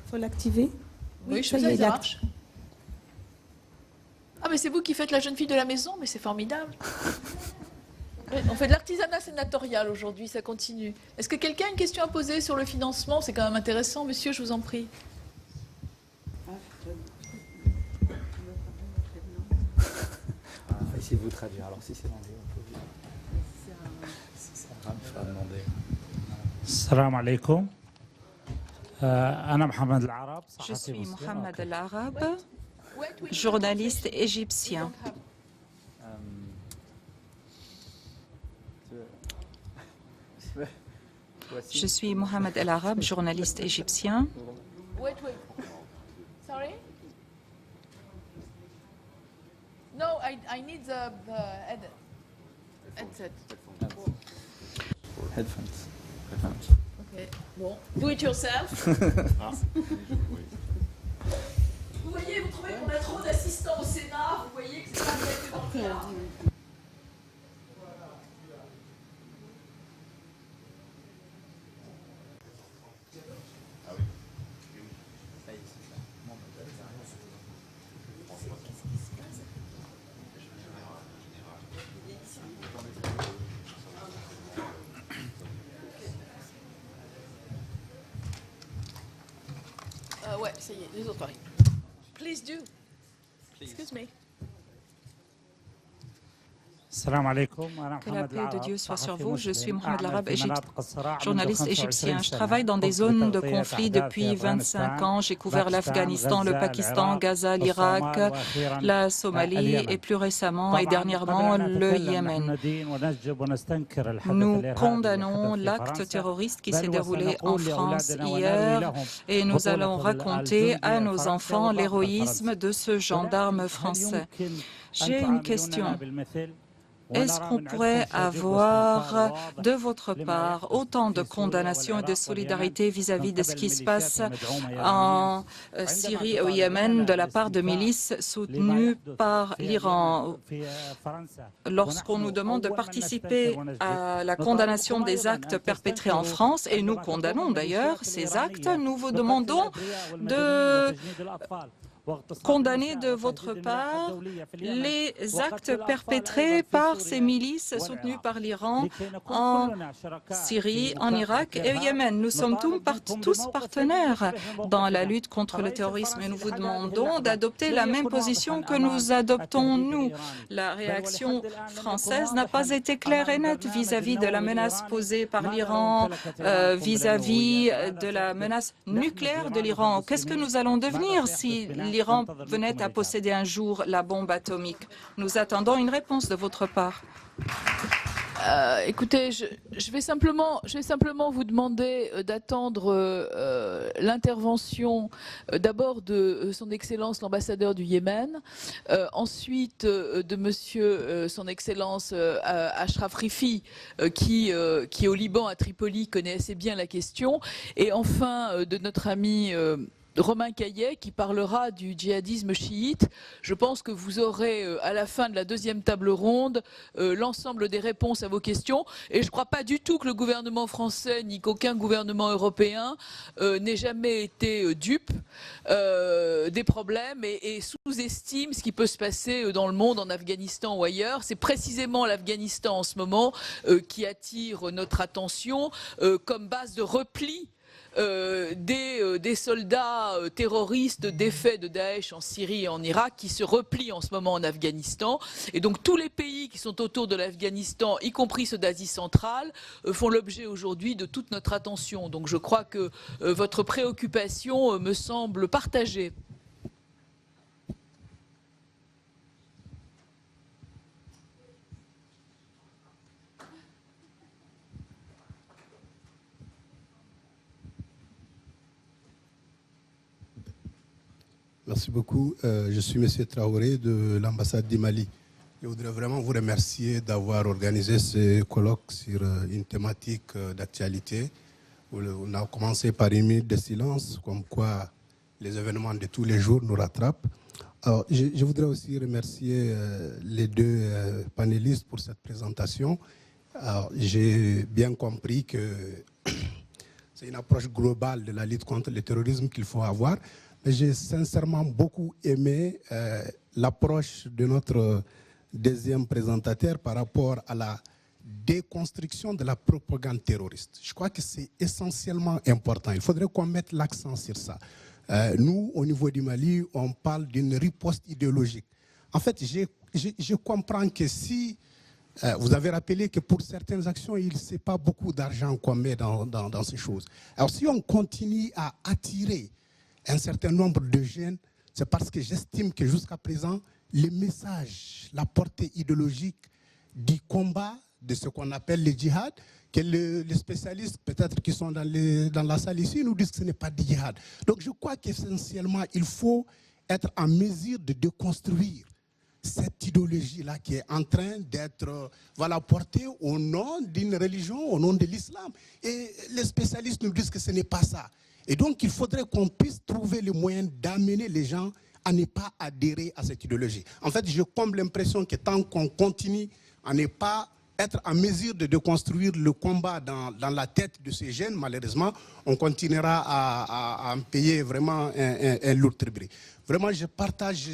Faut l'activer? Oui, je fais ça marche. Ah, mais c'est vous qui faites la jeune fille de la maison, mais c'est formidable. On fait de l'artisanat sénatorial aujourd'hui, ça continue. Est-ce que quelqu'un a une question à poser sur le financement? C'est quand même intéressant, monsieur, je vous en prie. On va essayer de vous traduire. Alors, si c'est l'anglais, on peut dire. Si c'est arabe, il faudra demander. Salam alaikum. Je suis Mohamed El Arab, journaliste égyptien. Je suis Mohamed El Arab, journaliste égyptien. Wait. Sorry? No, I need the headset. Headphones. Okay. Bon. Do it yourself. Vous voyez, vous trouvez qu'on a trop d'assistants au Sénat, vous voyez que c'est pas bien que dans le cas. Ouais, ça y est, les autres arrivent. Please do. Excuse me. Que la paix de Dieu soit sur vous. Je suis Mohamed El Arab, journaliste égyptien. Je travaille dans des zones de conflit depuis 25 ans. J'ai couvert l'Afghanistan, le Pakistan, Gaza, l'Irak, la Somalie et plus récemment et dernièrement le Yémen. Nous condamnons l'acte terroriste qui s'est déroulé en France hier et nous allons raconter à nos enfants l'héroïsme de ce gendarme français. J'ai une question. Est-ce qu'on pourrait avoir de votre part autant de condamnation et de solidarité vis-à-vis de ce qui se passe en Syrie et au Yémen de la part de milices soutenues par l'Iran? Lorsqu'on nous demande de participer à la condamnation des actes perpétrés en France, et nous condamnons d'ailleurs ces actes, nous vous demandons de condamner de votre part les actes perpétrés par ces milices soutenues par l'Iran en Syrie, en Irak et au Yémen. Nous sommes tous partenaires dans la lutte contre le terrorisme et nous vous demandons d'adopter la même position que nous adoptons nous. La réaction française n'a pas été claire et nette vis-à-vis de la menace posée par l'Iran, vis-à-vis de la menace nucléaire de l'Iran. Qu'est-ce que nous allons devenir si l'Iran venait à posséder un jour la bombe atomique? Nous attendons une réponse de votre part. Écoutez, je vais simplement vous demander d'attendre l'intervention d'abord de son Excellence l'ambassadeur du Yémen, ensuite de Monsieur son Excellence Ashraf Rifi, qui est au Liban à Tripoli, connaît assez bien la question, et enfin de notre ami Romain Caillet qui parlera du djihadisme chiite. Je pense que vous aurez à la fin de la deuxième table ronde l'ensemble des réponses à vos questions. Et je ne crois pas du tout que le gouvernement français ni qu'aucun gouvernement européen n'ait jamais été dupe des problèmes et sous-estime ce qui peut se passer dans le monde, en Afghanistan ou ailleurs. C'est précisément l'Afghanistan en ce moment qui attire notre attention comme base de repli des soldats terroristes défaits de Daesh en Syrie et en Irak qui se replient en ce moment en Afghanistan. Et donc tous les pays qui sont autour de l'Afghanistan, y compris ceux d'Asie centrale, font l'objet aujourd'hui de toute notre attention. Donc je crois que votre préoccupation me semble partagée. Merci beaucoup. Je suis M. Traoré de l'ambassade du Mali. Je voudrais vraiment vous remercier d'avoir organisé ce colloque sur une thématique d'actualité. On a commencé par une minute de silence, comme quoi les événements de tous les jours nous rattrapent. Alors, je voudrais aussi remercier les deux panélistes pour cette présentation. J'ai bien compris que c'est une approche globale de la lutte contre le terrorisme qu'il faut avoir. J'ai sincèrement beaucoup aimé l'approche de notre deuxième présentateur par rapport à la déconstruction de la propagande terroriste. Je crois que c'est essentiellement important. Il faudrait qu'on mette l'accent sur ça. Nous, au niveau du Mali, on parle d'une riposte idéologique. En fait, je comprends que si vous avez rappelé que pour certaines actions, il ne sait pas beaucoup d'argent qu'on met dans ces choses. Alors si on continue à attirer un certain nombre de jeunes, c'est parce que j'estime que jusqu'à présent, les messages, la portée idéologique du combat de ce qu'on appelle le djihad, que les spécialistes peut-être qui sont dans la salle ici nous disent que ce n'est pas du djihad. Donc je crois qu'essentiellement, il faut être en mesure de déconstruire cette idéologie-là qui est en train d'être portée au nom d'une religion, au nom de l'islam. Et les spécialistes nous disent que ce n'est pas ça. Et donc, il faudrait qu'on puisse trouver le moyen d'amener les gens à ne pas adhérer à cette idéologie. En fait, j'ai comme l'impression que tant qu'on continue à ne pas être en mesure de déconstruire le combat dans la tête de ces jeunes, malheureusement, on continuera à payer vraiment un lourd tribut. Vraiment, je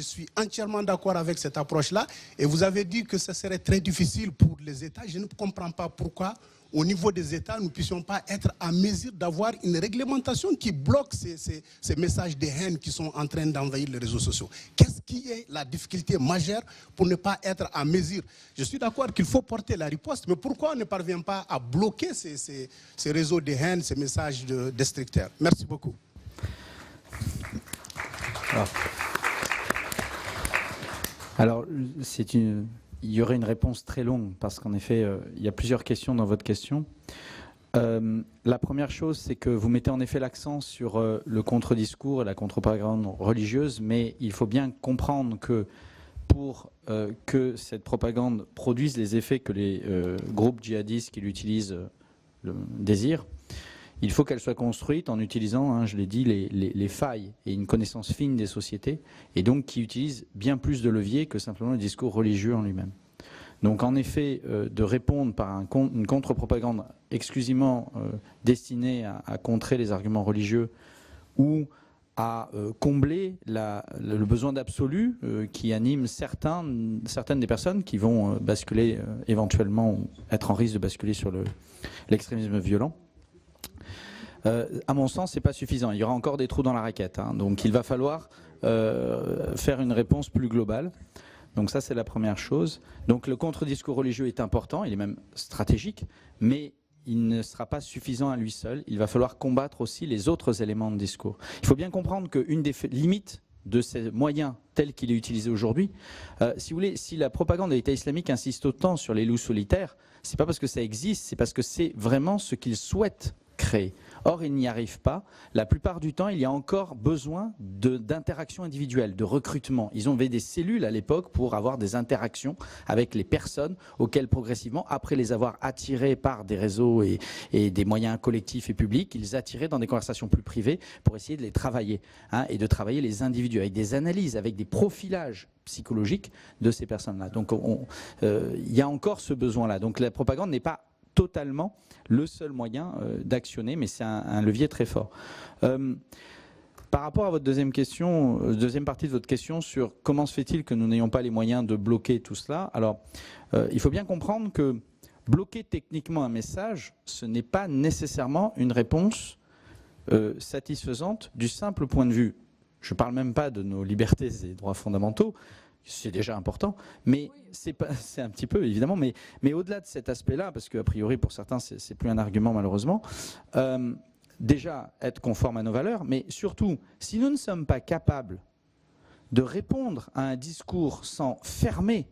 suis entièrement d'accord avec cette approche-là. Et vous avez dit que ce serait très difficile pour les États. Je ne comprends pas pourquoi, au niveau des États, nous ne puissions pas être en mesure d'avoir une réglementation qui bloque ces messages de haine qui sont en train d'envahir les réseaux sociaux. Qu'est-ce qui est la difficulté majeure pour ne pas être en mesure? Je suis d'accord qu'il faut porter la riposte, mais pourquoi on ne parvient pas à bloquer ces réseaux de haine, ces messages destructeurs? Merci beaucoup. Alors il y aurait une réponse très longue parce qu'en effet, il y a plusieurs questions dans votre question. La première chose, c'est que vous mettez en effet l'accent sur le contre-discours et la contre-propagande religieuse, mais il faut bien comprendre que pour que cette propagande produise les effets que les groupes djihadistes qui l'utilisent désirent, il faut qu'elle soit construite en utilisant, je l'ai dit, les failles et une connaissance fine des sociétés, et donc qui utilise bien plus de leviers que simplement le discours religieux en lui-même. Donc en effet, de répondre par une contre-propagande exclusivement destinée à contrer les arguments religieux ou à combler le besoin d'absolu qui anime certaines des personnes qui vont basculer éventuellement, ou être en risque de basculer sur l'extrémisme violent. À mon sens, ce n'est pas suffisant. Il y aura encore des trous dans la raquette. Donc il va falloir faire une réponse plus globale. Donc ça, c'est la première chose. Donc le contre-discours religieux est important, il est même stratégique, mais il ne sera pas suffisant à lui seul. Il va falloir combattre aussi les autres éléments de discours. Il faut bien comprendre qu'une des limites de ces moyens tel qu'il est utilisé aujourd'hui. Si vous voulez, si la propagande de l'État islamique insiste autant sur les loups solitaires, c'est pas parce que ça existe, c'est parce que c'est vraiment ce qu'ils souhaitent créer. Or, ils n'y arrivent pas. La plupart du temps, il y a encore besoin d'interactions individuelles, de recrutement. Ils ont fait des cellules à l'époque pour avoir des interactions avec les personnes auxquelles progressivement, après les avoir attirées par des réseaux et des moyens collectifs et publics, ils attiraient dans des conversations plus privées pour essayer de les travailler, hein, et de travailler les individus avec des analyses, avec des profilages psychologiques de ces personnes-là. Donc, il y a encore ce besoin-là. Donc, la propagande n'est pas totalement le seul moyen d'actionner, mais c'est un levier très fort. Par rapport à votre deuxième partie de votre question sur comment se fait-il que nous n'ayons pas les moyens de bloquer tout cela, alors il faut bien comprendre que bloquer techniquement un message, ce n'est pas nécessairement une réponse satisfaisante du simple point de vue. Je ne parle même pas de nos libertés et droits fondamentaux, c'est déjà important, mais c'est un petit peu évidemment, mais au-delà de cet aspect-là, parce qu'a priori pour certains c'est plus un argument malheureusement, déjà être conforme à nos valeurs, mais surtout si nous ne sommes pas capables de répondre à un discours sans fermer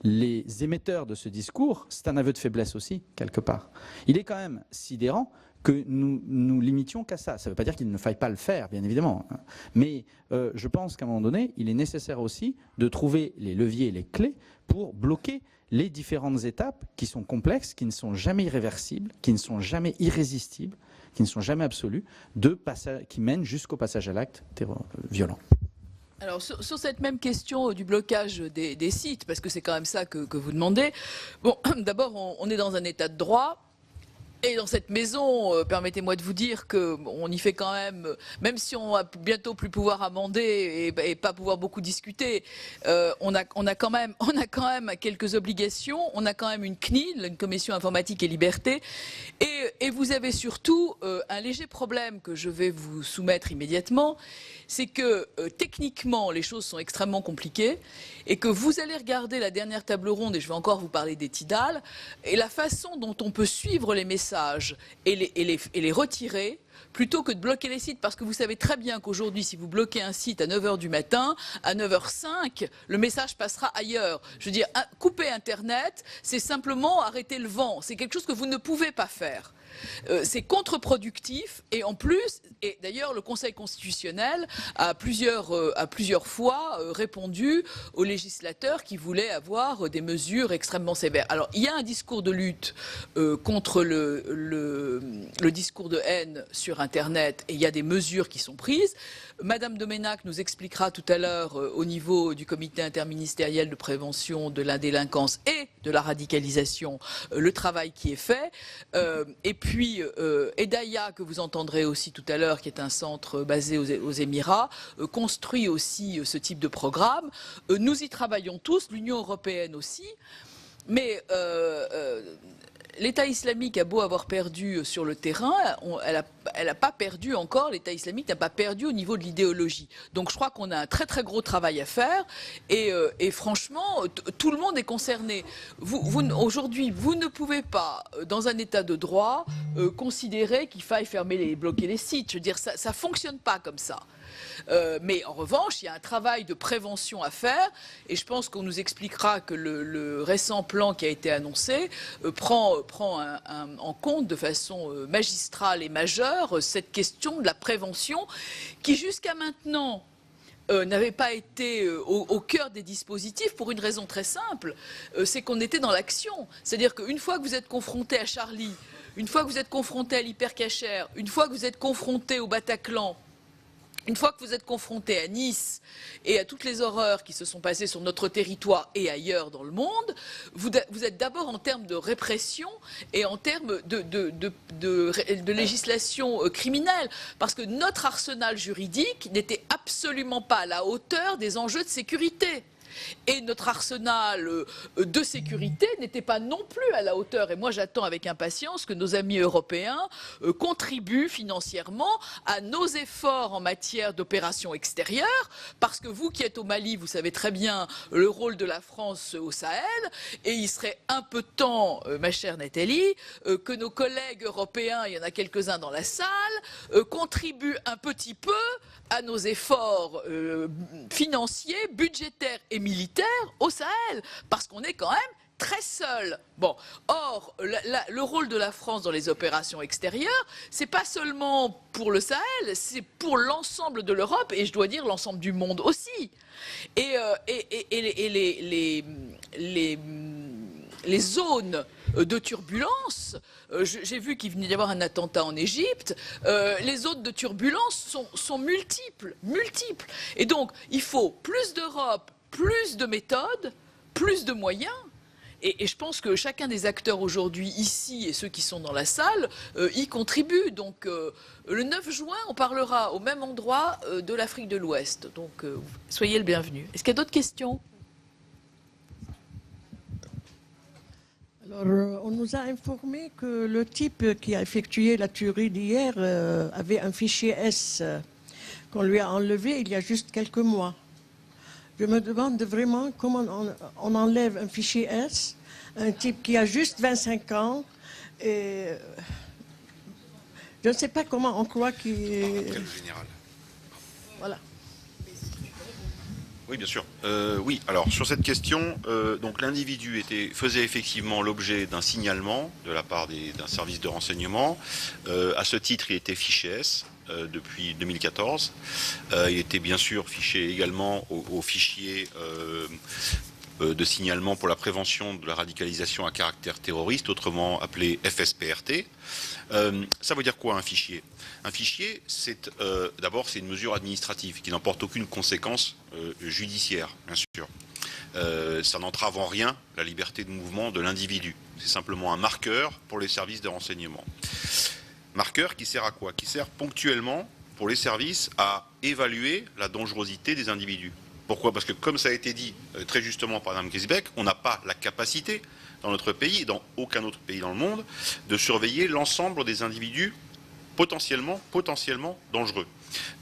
les émetteurs de ce discours, c'est un aveu de faiblesse aussi quelque part. Il est quand même sidérant que nous nous limitions qu'à ça. Ça ne veut pas dire qu'il ne faille pas le faire, bien évidemment. Mais je pense qu'à un moment donné, il est nécessaire aussi de trouver les leviers et les clés pour bloquer les différentes étapes qui sont complexes, qui ne sont jamais irréversibles, qui ne sont jamais irrésistibles, qui ne sont jamais absolues, qui mènent jusqu'au passage à l'acte violent. Alors sur cette même question du blocage des sites, parce que c'est quand même ça que vous demandez, bon, d'abord on est dans un état de droit. Et dans cette maison, permettez-moi de vous dire qu'on y fait quand même si on va bientôt plus pouvoir amender et pas pouvoir beaucoup discuter, on a quand même quelques obligations, on a quand même une CNIL, une commission informatique et liberté, et vous avez surtout un léger problème que je vais vous soumettre immédiatement, c'est que techniquement les choses sont extrêmement compliquées et que vous allez regarder la dernière table ronde, et je vais encore vous parler des TIDAL, et la façon dont on peut suivre les messages et les retirer plutôt que de bloquer les sites, parce que vous savez très bien qu'aujourd'hui, si vous bloquez un site à 9h du matin, à 9h05, le message passera ailleurs. Je veux dire, couper Internet, c'est simplement arrêter le vent. C'est quelque chose que vous ne pouvez pas faire. C'est contre-productif, et en plus, et d'ailleurs le Conseil constitutionnel a plusieurs fois répondu aux législateurs qui voulaient avoir des mesures extrêmement sévères. Alors il y a un discours de lutte contre le discours de haine sur Internet, et il y a des mesures qui sont prises. Madame Domenac nous expliquera tout à l'heure au niveau du comité interministériel de prévention de la délinquance et de la radicalisation le travail qui est fait. Et puis Edaya, que vous entendrez aussi tout à l'heure, qui est un centre basé aux Émirats, construit aussi ce type de programme. Nous y travaillons tous, l'Union européenne aussi, mais l'État islamique a beau avoir perdu sur le terrain, elle n'a pas perdu encore, l'État islamique n'a pas perdu au niveau de l'idéologie. Donc je crois qu'on a un très très gros travail à faire, et franchement, tout le monde est concerné. Aujourd'hui, vous ne pouvez pas, dans un état de droit, considérer qu'il faille bloquer les sites. Je veux dire, ça ne fonctionne pas comme ça. Mais en revanche, il y a un travail de prévention à faire, et je pense qu'on nous expliquera que le récent plan qui a été annoncé prend en compte de façon magistrale et majeure cette question de la prévention qui jusqu'à maintenant n'avait pas été au cœur des dispositifs pour une raison très simple, c'est qu'on était dans l'action. C'est-à-dire qu'une fois que vous êtes confronté à Charlie, une fois que vous êtes confronté à l'hypercachère, une fois que vous êtes confronté au Bataclan, une fois que vous êtes confronté à Nice et à toutes les horreurs qui se sont passées sur notre territoire et ailleurs dans le monde, vous êtes d'abord en termes de répression et en termes de législation criminelle. Parce que notre arsenal juridique n'était absolument pas à la hauteur des enjeux de sécurité. Et notre arsenal de sécurité n'était pas non plus à la hauteur. Et moi, j'attends avec impatience que nos amis européens contribuent financièrement à nos efforts en matière d'opérations extérieures. Parce que vous qui êtes au Mali, vous savez très bien le rôle de la France au Sahel. Et il serait un peu temps, ma chère Nathalie, que nos collègues européens, il y en a quelques-uns dans la salle, contribuent un petit peu à nos efforts financiers, budgétaires et militaires au Sahel, parce qu'on est quand même très seul. Bon, or, le rôle de la France dans les opérations extérieures, c'est pas seulement pour le Sahel, c'est pour l'ensemble de l'Europe, et je dois dire l'ensemble du monde aussi. Et les zones de turbulence, j'ai vu qu'il venait d'y avoir un attentat en Égypte, les zones de turbulence sont multiples. Et donc, il faut plus d'Europe, plus de méthodes, plus de moyens. Et je pense que chacun des acteurs aujourd'hui ici et ceux qui sont dans la salle y contribuent. Donc le 9 juin, on parlera au même endroit de l'Afrique de l'Ouest. Donc soyez le bienvenu. Est-ce qu'il y a d'autres questions? Alors, on nous a informé que le type qui a effectué la tuerie d'hier avait un fichier S qu'on lui a enlevé il y a juste quelques mois. Je me demande vraiment comment on enlève un fichier S, un type qui a juste 25 ans, et je ne sais pas comment on croit qu'il... Après le général. Voilà. Oui, bien sûr. Oui, alors sur cette question, donc l'individu faisait effectivement l'objet d'un signalement de la part d'un service de renseignement. À ce titre, il était fiché S. Depuis 2014. Il était bien sûr fiché également au fichier de signalement pour la prévention de la radicalisation à caractère terroriste, autrement appelé FSPRT. Ça veut dire quoi un fichier? Un fichier, d'abord c'est une mesure administrative qui n'emporte aucune conséquence judiciaire, bien sûr. Ça n'entrave en rien la liberté de mouvement de l'individu. C'est simplement un marqueur pour les services de renseignement. Marqueur qui sert à quoi? Qui sert ponctuellement pour les services à évaluer la dangerosité des individus. Pourquoi? Parce que comme ça a été dit très justement par Mme Grisbeck, on n'a pas la capacité dans notre pays et dans aucun autre pays dans le monde de surveiller l'ensemble des individus potentiellement dangereux.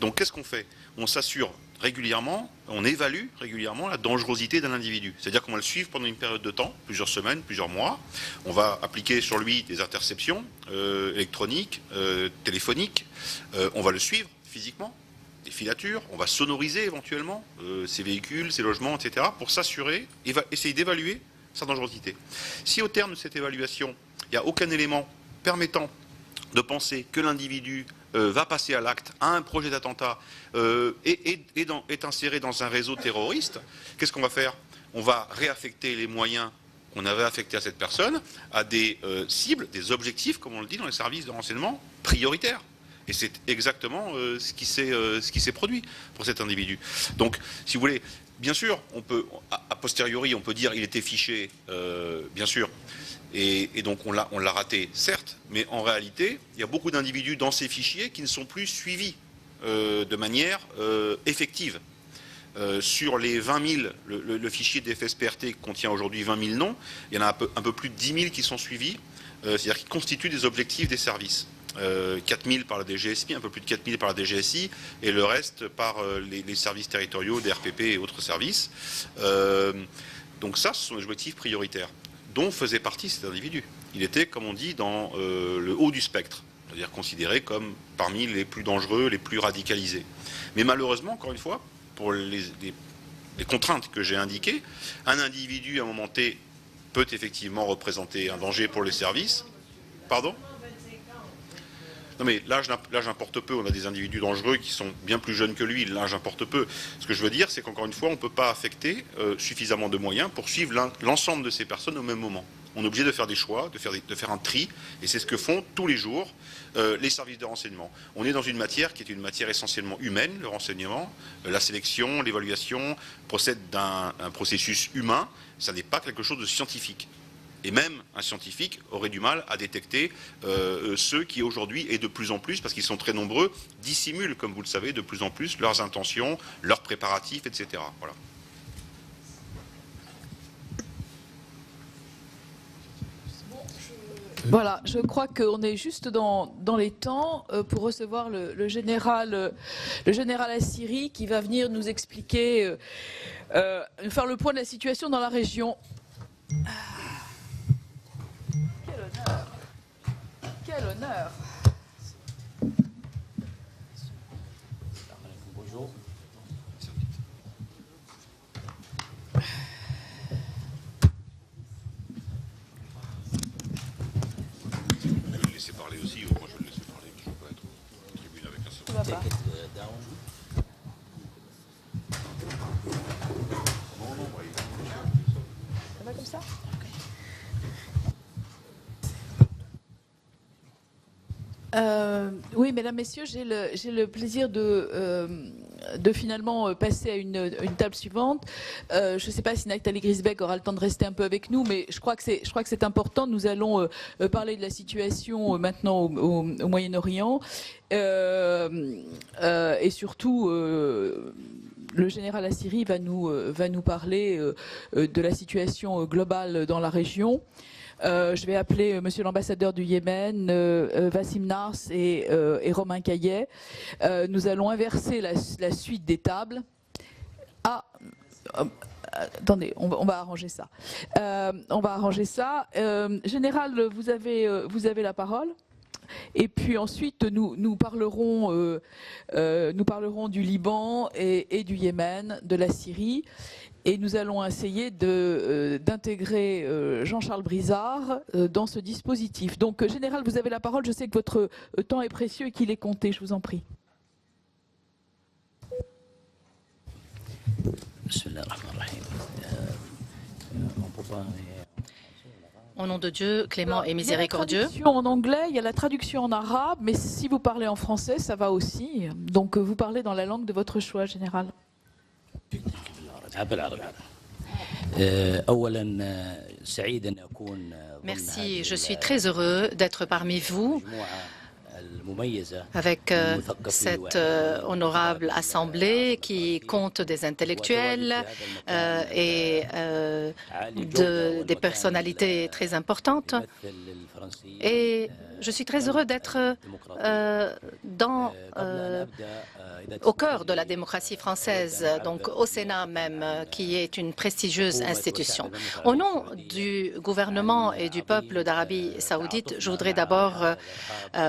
Donc qu'est-ce qu'on fait? On s'assure régulièrement, on évalue régulièrement la dangerosité d'un individu. C'est-à-dire qu'on va le suivre pendant une période de temps, plusieurs semaines, plusieurs mois. On va appliquer sur lui des interceptions électroniques, téléphoniques. On va le suivre physiquement, des filatures. On va sonoriser éventuellement ses véhicules, ses logements, etc. pour s'assurer, essayer d'évaluer sa dangerosité. Si au terme de cette évaluation, il n'y a aucun élément permettant de penser que l'individu va passer à l'acte, a un projet d'attentat, est inséré dans un réseau terroriste, qu'est-ce qu'on va faire? On va réaffecter les moyens qu'on avait affectés à cette personne à des cibles, des objectifs, comme on le dit dans les services de renseignement, prioritaires. Et c'est exactement ce qui s'est produit pour cet individu. Donc, si vous voulez, bien sûr, on peut, a posteriori, on peut dire il était fiché, bien sûr. Et donc on l'a raté, certes, mais en réalité, il y a beaucoup d'individus dans ces fichiers qui ne sont plus suivis de manière effective. Sur les 20 000, le fichier des FSPRT contient aujourd'hui 20 000 noms, il y en a un peu plus de 10 000 qui sont suivis, c'est-à-dire qui constituent des objectifs des services. 4 000 par la DGSI, un peu plus de 4 000 par la DGSI, et le reste par les services territoriaux, des RPP et autres services. Donc ça, ce sont des objectifs prioritaires, dont faisait partie cet individu. Il était, comme on dit, dans le haut du spectre, c'est-à-dire considéré comme parmi les plus dangereux, les plus radicalisés. Mais malheureusement, encore une fois, pour les contraintes que j'ai indiquées, un individu, à un moment T, peut effectivement représenter un danger pour les services. Pardon ? Non mais l'âge importe peu, on a des individus dangereux qui sont bien plus jeunes que lui, l'âge importe peu. Ce que je veux dire, c'est qu'encore une fois, on ne peut pas affecter suffisamment de moyens pour suivre l'ensemble de ces personnes au même moment. On est obligé de faire des choix, de faire un tri, et c'est ce que font tous les jours les services de renseignement. On est dans une matière qui est une matière essentiellement humaine, le renseignement, la sélection, l'évaluation procède d'un processus humain, ça n'est pas quelque chose de scientifique. Et même un scientifique aurait du mal à détecter ceux qui aujourd'hui, et de plus en plus, parce qu'ils sont très nombreux, dissimulent, comme vous le savez, de plus en plus leurs intentions, leurs préparatifs, etc. Voilà. Voilà, je crois qu'on est juste dans les temps pour recevoir le général Assiri qui va venir nous expliquer, faire le point de la situation dans la région. Quel honneur! ça. Oui, mesdames, messieurs, j'ai le plaisir de finalement passer à une table suivante. Je ne sais pas si Nathalie Griesbeck aura le temps de rester un peu avec nous, mais je crois que c'est important. Nous allons parler de la situation maintenant au Moyen-Orient et surtout le général Assiri va nous parler de la situation globale dans la région. Je vais appeler monsieur l'ambassadeur du Yémen, Wassim Nars et Romain Caillet. Nous allons inverser la suite des tables. Attendez, on va arranger ça. Général, vous avez la parole. Et puis ensuite, nous parlerons du Liban et du Yémen, de la Syrie. Et nous allons essayer d'intégrer Jean-Charles Brizard dans ce dispositif. Donc, Général, vous avez la parole. Je sais que votre temps est précieux et qu'il est compté. Je vous en prie. Au nom de Dieu, clément et miséricordieux. Il y a la traduction en anglais, il y a la traduction en arabe, mais si vous parlez en français, ça va aussi. Donc, vous parlez dans la langue de votre choix, Général. Merci, je suis très heureux d'être parmi vous avec cette honorable assemblée qui compte des intellectuels et des personnalités très importantes. Et je suis très heureux d'être au cœur de la démocratie française, donc au Sénat même, qui est une prestigieuse institution. Au nom du gouvernement et du peuple d'Arabie saoudite, je voudrais d'abord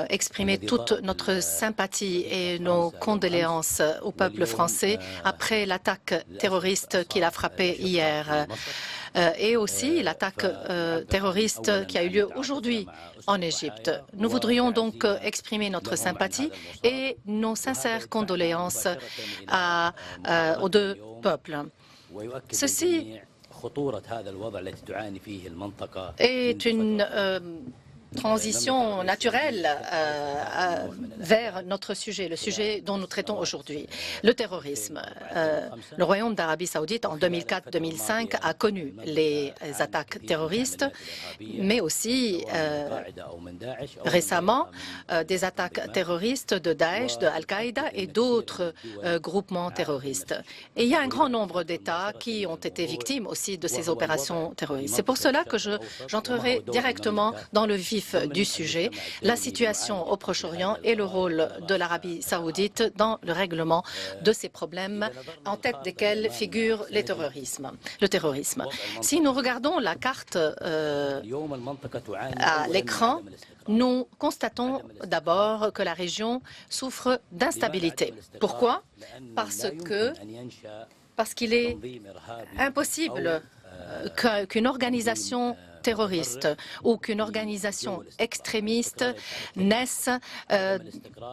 exprimer toute notre sympathie et nos condoléances au peuple français après l'attaque terroriste qui l'a frappé hier. Et aussi l'attaque terroriste qui a eu lieu aujourd'hui en Égypte. Nous voudrions donc exprimer notre sympathie et nos sincères condoléances aux deux peuples. Ceci est une transition naturelle vers notre sujet, le sujet dont nous traitons aujourd'hui, le terrorisme. Le Royaume d'Arabie saoudite, en 2004-2005, a connu les attaques terroristes, mais aussi récemment des attaques terroristes de Daesh, de Al-Qaïda et d'autres groupements terroristes. Et il y a un grand nombre d'États qui ont été victimes aussi de ces opérations terroristes. C'est pour cela que j'entrerai directement dans le vif du sujet, la situation au Proche-Orient et le rôle de l'Arabie saoudite dans le règlement de ces problèmes, en tête desquels figure le terrorisme. Si nous regardons la carte à l'écran, nous constatons d'abord que la région souffre d'instabilité. Pourquoi? Parce qu'il est impossible qu'une organisation terroriste ou qu'une organisation extrémiste naisse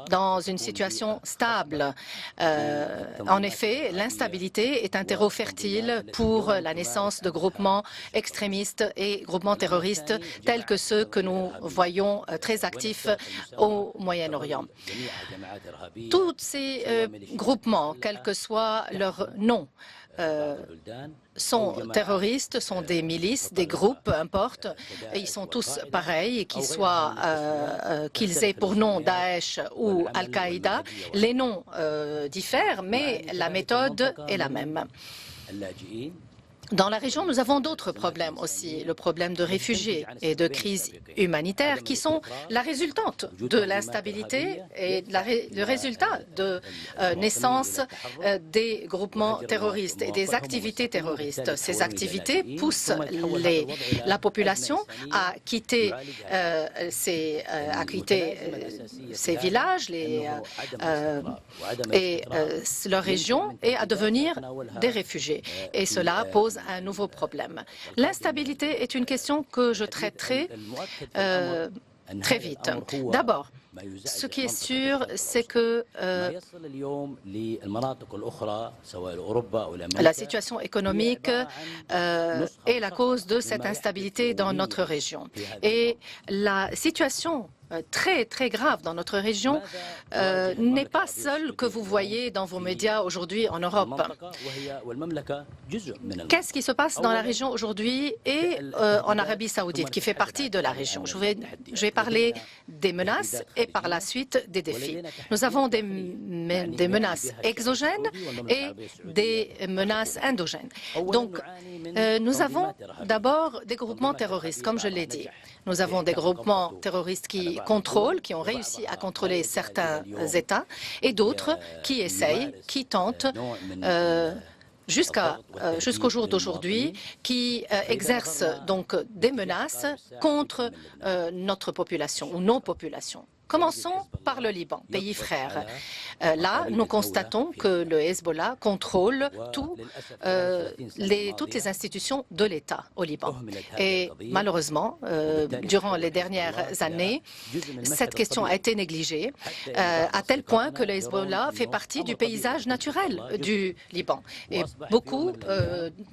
dans une situation stable. En effet, l'instabilité est un terreau fertile pour la naissance de groupements extrémistes et groupements terroristes tels que ceux que nous voyons très actifs au Moyen-Orient. Tous ces groupements, quel que soit leur nom, sont terroristes, sont des milices, des groupes, peu importe, et ils sont tous pareils, qu'ils aient pour nom Daesh ou Al-Qaïda. Les noms diffèrent, mais la méthode est la même. Dans la région, nous avons d'autres problèmes aussi, le problème de réfugiés et de crise humanitaire qui sont la résultante de l'instabilité et le résultat de naissance des groupements terroristes et des activités terroristes. Ces activités poussent la population à quitter ces villages et leurs régions et à devenir des réfugiés. Et cela pose un nouveau problème. L'instabilité est une question que je traiterai très vite. D'abord, Ce qui est sûr, c'est que la situation économique est la cause de cette instabilité dans notre région. Et la situation très, très grave dans notre région n'est pas celle que vous voyez dans vos médias aujourd'hui en Europe. Qu'est-ce qui se passe dans la région aujourd'hui et en Arabie Saoudite, qui fait partie de la région? Je vais parler des menaces et par la suite des défis. Nous avons des menaces exogènes et des menaces endogènes. Donc, nous avons d'abord des groupements terroristes, comme je l'ai dit. Nous avons des groupements terroristes qui ont réussi à contrôler certains États, et d'autres qui essayent, qui tentent, jusqu'au jour d'aujourd'hui, qui exercent donc des menaces contre notre population ou nos populations. Commençons par le Liban, pays frère. Là, nous constatons que le Hezbollah contrôle toutes les institutions de l'État au Liban. Et malheureusement, durant les dernières années, cette question a été négligée à tel point que le Hezbollah fait partie du paysage naturel du Liban. Et beaucoup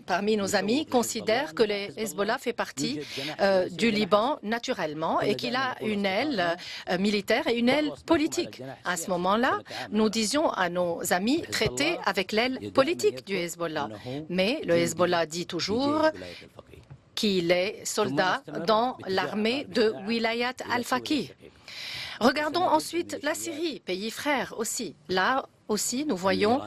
parmi nos amis considèrent que le Hezbollah fait partie du Liban naturellement et qu'il a une aile militaire et une aile politique. À ce moment-là, nous disions à nos amis, traitez avec l'aile politique du Hezbollah. Mais le Hezbollah dit toujours qu'il est soldat dans l'armée de Wilayat al-Faqih. Regardons ensuite la Syrie, pays frère aussi. Là aussi, nous voyons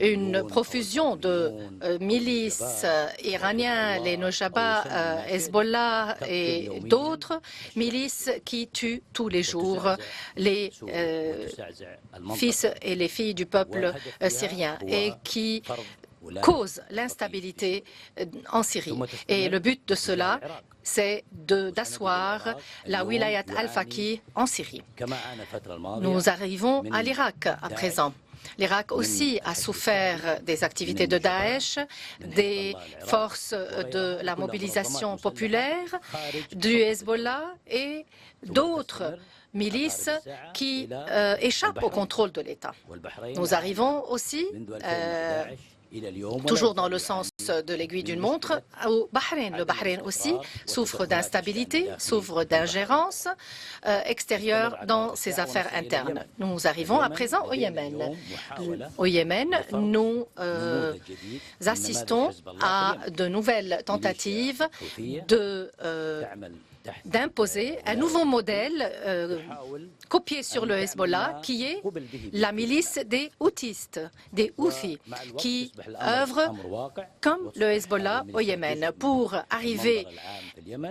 une profusion de milices iraniennes, les Nojaba, Hezbollah et d'autres milices qui tuent tous les jours les fils et les filles du peuple syrien et qui causent l'instabilité en Syrie. Et le but de cela, c'est d'asseoir la Wilayat al-Faqih en Syrie. Nous arrivons à l'Irak à présent. L'Irak aussi a souffert des activités de Daesh, des forces de la mobilisation populaire, du Hezbollah et d'autres milices qui échappent au contrôle de l'État. Nous arrivons aussi toujours dans le sens de l'aiguille d'une montre, au Bahreïn. Le Bahreïn aussi souffre d'instabilité, souffre d'ingérence extérieure dans ses affaires internes. Nous arrivons à présent au Yémen. Au Yémen, nous assistons à de nouvelles tentatives d'imposer un nouveau modèle copié sur le Hezbollah, qui est la milice des Houthis, des Houthis, qui œuvrent comme le Hezbollah au Yémen pour arriver,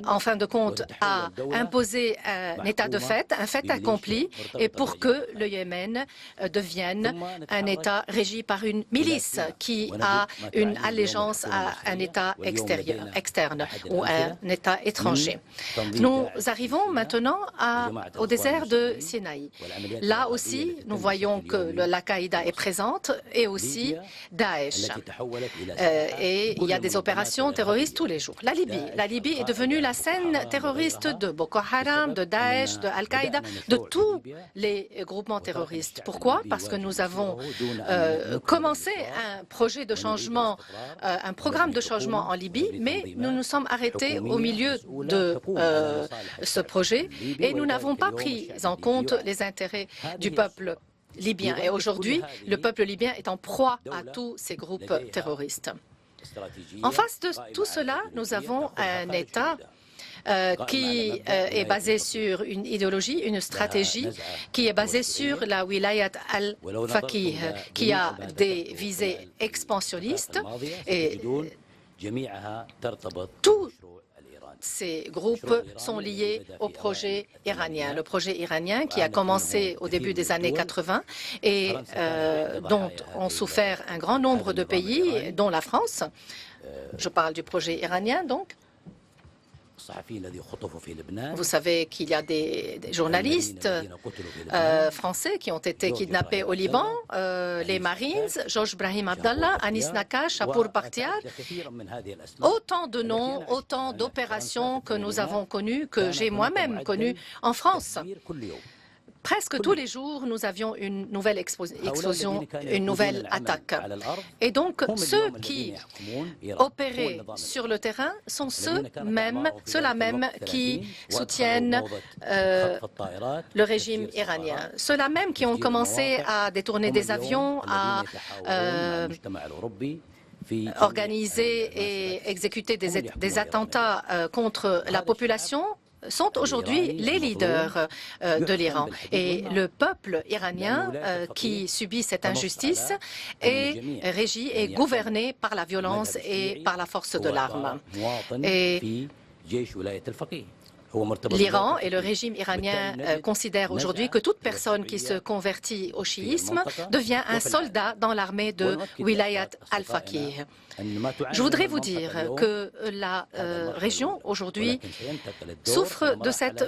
en fin de compte, à imposer un état de fait, un fait accompli, et pour que le Yémen devienne un État régi par une milice qui a une allégeance à un État externe ou un État étranger. Nous arrivons maintenant au désert de Sinaï. Là aussi, nous voyons que l'Al-Qaïda est présente et aussi Daesh. Et il y a des opérations terroristes tous les jours. La Libye est devenue la scène terroriste de Boko Haram, de Daesh, de Al-Qaïda, de tous les groupements terroristes. Pourquoi? Parce que nous avons commencé un projet de changement, un programme de changement en Libye, mais nous nous sommes arrêtés au milieu de ce projet et nous n'avons pas pris en compte les intérêts du peuple libyen. Et aujourd'hui, le peuple libyen est en proie à tous ces groupes terroristes. En face de tout cela, nous avons un État qui est basé sur une idéologie, une stratégie qui est basée sur la Wilayat al-Faqih, qui a des visées expansionnistes et tous ces groupes sont liés au projet iranien. Le projet iranien qui a commencé au début des années 80 et dont ont souffert un grand nombre de pays, dont la France. Je parle du projet iranien, donc. Vous savez qu'il y a des journalistes français qui ont été kidnappés au Liban, les Marines, Georges Brahim Abdallah, Anis Nakash, Shapour Bakhtiar. Autant de noms, autant d'opérations que nous avons connues, que j'ai moi-même connues en France. Presque tous les jours, nous avions une nouvelle explosion, une nouvelle attaque. Et donc, ceux qui opéraient sur le terrain sont ceux-là même qui soutiennent le régime iranien. Ceux-là même qui ont commencé à détourner des avions, à organiser et exécuter des attentats contre la population, sont aujourd'hui les leaders de l'Iran. Et le peuple iranien qui subit cette injustice est régi et gouverné par la violence et par la force de l'arme. Et l'Iran et le régime iranien considèrent aujourd'hui que toute personne qui se convertit au chiisme devient un soldat dans l'armée de Wilayat al-Faqih. Je voudrais vous dire que la région aujourd'hui souffre de cette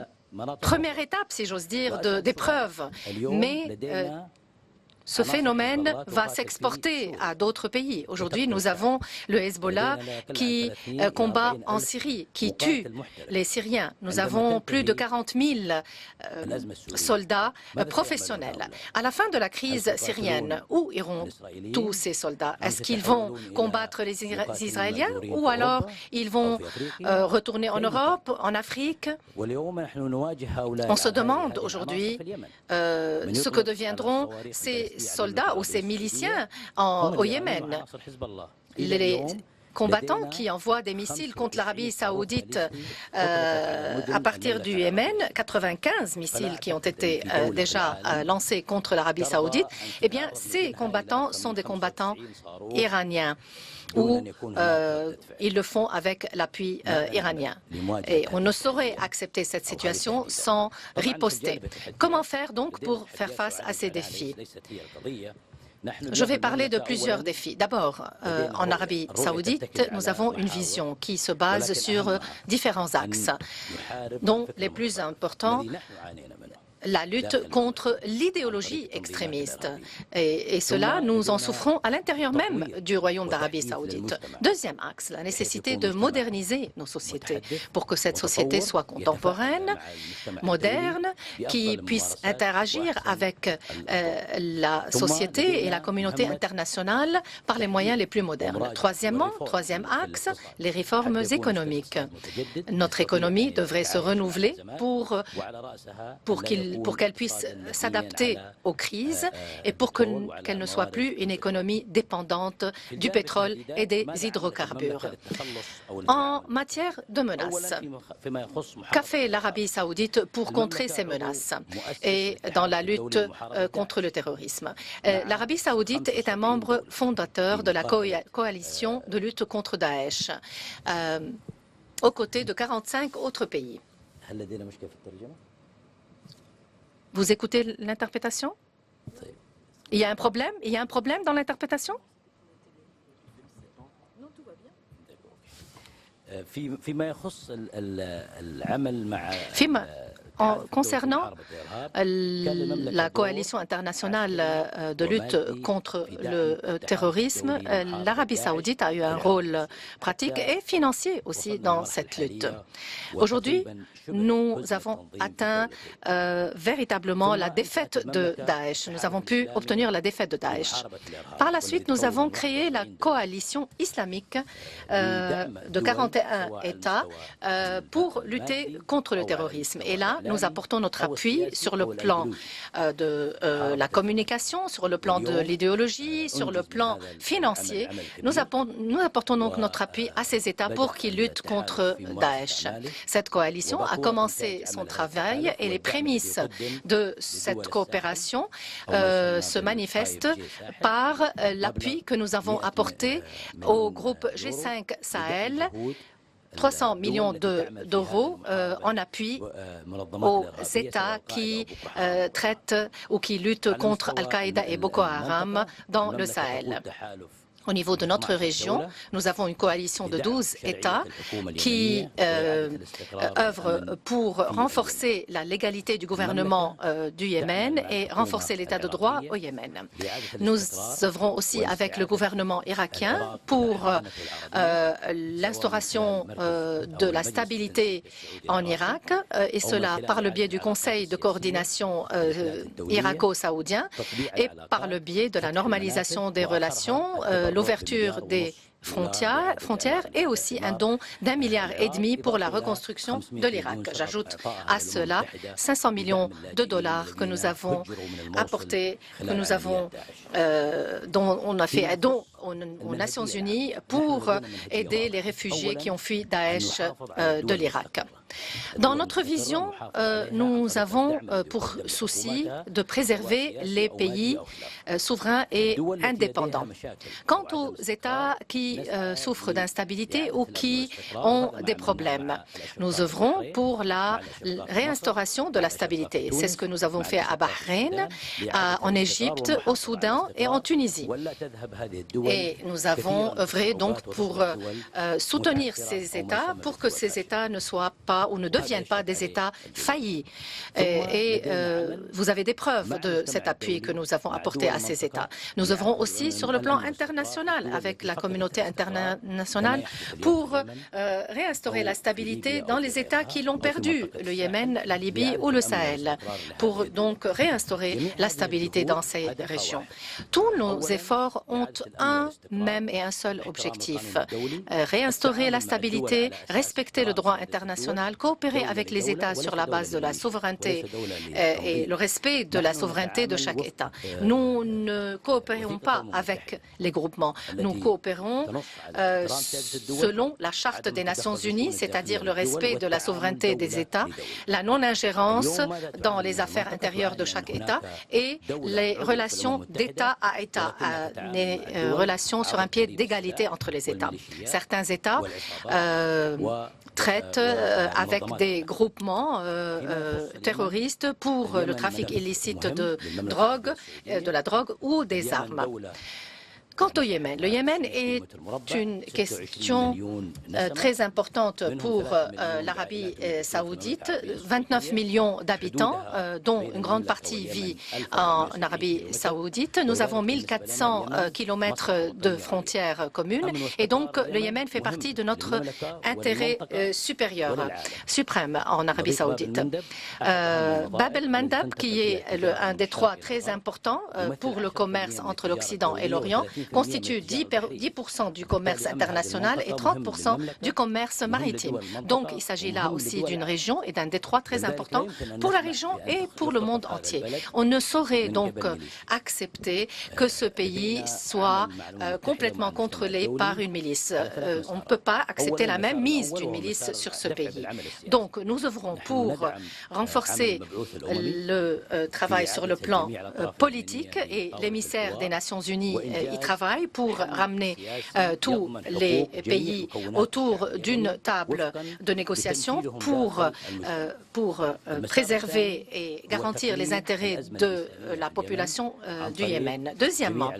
première étape, si j'ose dire, d'épreuve, mais ce phénomène va s'exporter à d'autres pays. Aujourd'hui, nous avons le Hezbollah qui combat en Syrie, qui tue les Syriens. Nous avons plus de 40 000 soldats professionnels. À la fin de la crise syrienne, où iront tous ces soldats? Est-ce qu'ils vont combattre les Israéliens ou alors ils vont retourner en Europe, en Afrique? On se demande aujourd'hui ce que deviendront ces soldats ou ces miliciens au Yémen. Les combattants qui envoient des missiles contre l'Arabie saoudite à partir du Yémen, 95 missiles qui ont été déjà lancés contre l'Arabie saoudite, eh bien, ces combattants sont des combattants iraniens, où ils le font avec l'appui iranien. Et on ne saurait accepter cette situation sans riposter. Comment faire donc pour faire face à ces défis? Je vais parler de plusieurs défis. D'abord, en Arabie saoudite, nous avons une vision qui se base sur différents axes, dont les plus importants: la lutte contre l'idéologie extrémiste. Et cela, nous en souffrons à l'intérieur même du Royaume d'Arabie saoudite. Deuxième axe, la nécessité de moderniser nos sociétés pour que cette société soit contemporaine, moderne, qui puisse interagir avec la société et la communauté internationale par les moyens les plus modernes. Troisième axe, les réformes économiques. Notre économie devrait se renouveler pour qu'elle puisse s'adapter aux crises et pour qu'elle ne soit plus une économie dépendante du pétrole et des hydrocarbures. En matière de menaces, qu'a fait l'Arabie saoudite pour contrer ces menaces et dans la lutte contre le terrorisme? L'Arabie saoudite est un membre fondateur de la coalition de lutte contre Daesh, aux côtés de 45 autres pays. Vous écoutez l'interprétation? Il y a un problème? Il y a un problème dans l'interprétation? Non, tout va bien. Concernant la coalition internationale de lutte contre le terrorisme, l'Arabie saoudite a eu un rôle pratique et financier aussi dans cette lutte. Aujourd'hui, nous avons atteint véritablement la défaite de Daesh. Nous avons pu obtenir la défaite de Daesh. Par la suite, nous avons créé la coalition islamique de 41 États pour lutter contre le terrorisme. Et là, nous apportons notre appui sur le plan de la communication, sur le plan de l'idéologie, sur le plan financier. Nous apportons donc notre appui à ces États pour qu'ils luttent contre Daesh. Cette coalition a commencé son travail et les prémices de cette coopération se manifestent par l'appui que nous avons apporté au groupe G5 Sahel, 300 millions d'euros en appui aux États qui traitent ou qui luttent contre Al-Qaïda et Boko Haram dans le Sahel. Au niveau de notre région, nous avons une coalition de 12 États qui œuvrent pour renforcer la légalité du gouvernement du Yémen et renforcer l'état de droit au Yémen. Nous œuvrons aussi avec le gouvernement irakien pour l'instauration de la stabilité en Irak, et cela par le biais du Conseil de coordination irako-saoudien et par le biais de la normalisation des relations, l'ouverture des frontières et aussi un don d'1,5 milliard pour la reconstruction de l'Irak. J'ajoute à cela 500 millions de dollars que nous avons apportés, dont on a fait un don aux Nations Unies pour aider les réfugiés qui ont fui Daesh de l'Irak. Dans notre vision, nous avons pour souci de préserver les pays souverains et indépendants. Quant aux États qui souffrent d'instabilité ou qui ont des problèmes, nous œuvrons pour la réinstauration de la stabilité. C'est ce que nous avons fait à Bahreïn, en Égypte, au Soudan et en Tunisie. Et nous avons œuvré donc pour soutenir ces États pour que ces États ne soient pas ou ne deviennent pas des États faillis. Et vous avez des preuves de cet appui que nous avons apporté à ces États. Nous œuvrons aussi sur le plan international avec la communauté internationale pour réinstaurer la stabilité dans les États qui l'ont perdu, le Yémen, la Libye ou le Sahel, pour donc réinstaurer la stabilité dans ces régions. Tous nos efforts ont un même et un seul objectif, réinstaurer la stabilité, respecter le droit international, coopérer avec les États sur la base de la souveraineté et le respect de la souveraineté de chaque État. Nous ne coopérons pas avec les groupements. Nous coopérons selon la Charte des Nations Unies, c'est-à-dire le respect de la souveraineté des États, la non-ingérence dans les affaires intérieures de chaque État et les relations d'État à État, les relations sur un pied d'égalité entre les États. Certains États traitent avec des groupements terroristes pour le trafic illicite de la drogue ou des armes. Quant au Yémen, le Yémen est une question très importante pour l'Arabie saoudite. 29 millions d'habitants, dont une grande partie vit en Arabie saoudite. Nous avons 1400 kilomètres de frontières communes et donc le Yémen fait partie de notre intérêt suprême en Arabie saoudite. Bab el-Mandab, qui est un détroit très important pour le commerce entre l'Occident et l'Orient, constitue 10% du commerce international et 30% du commerce maritime. Donc, il s'agit là aussi d'une région et d'un détroit très important pour la région et pour le monde entier. On ne saurait donc accepter que ce pays soit complètement contrôlé par une milice. On ne peut pas accepter la même mise d'une milice sur ce pays. Donc, nous œuvrons pour renforcer le travail sur le plan politique et l'émissaire des Nations Unies y travaille pour ramener tous les pays autour d'une table de négociation pour préserver et garantir les intérêts de la population du Yémen. Deuxièmement,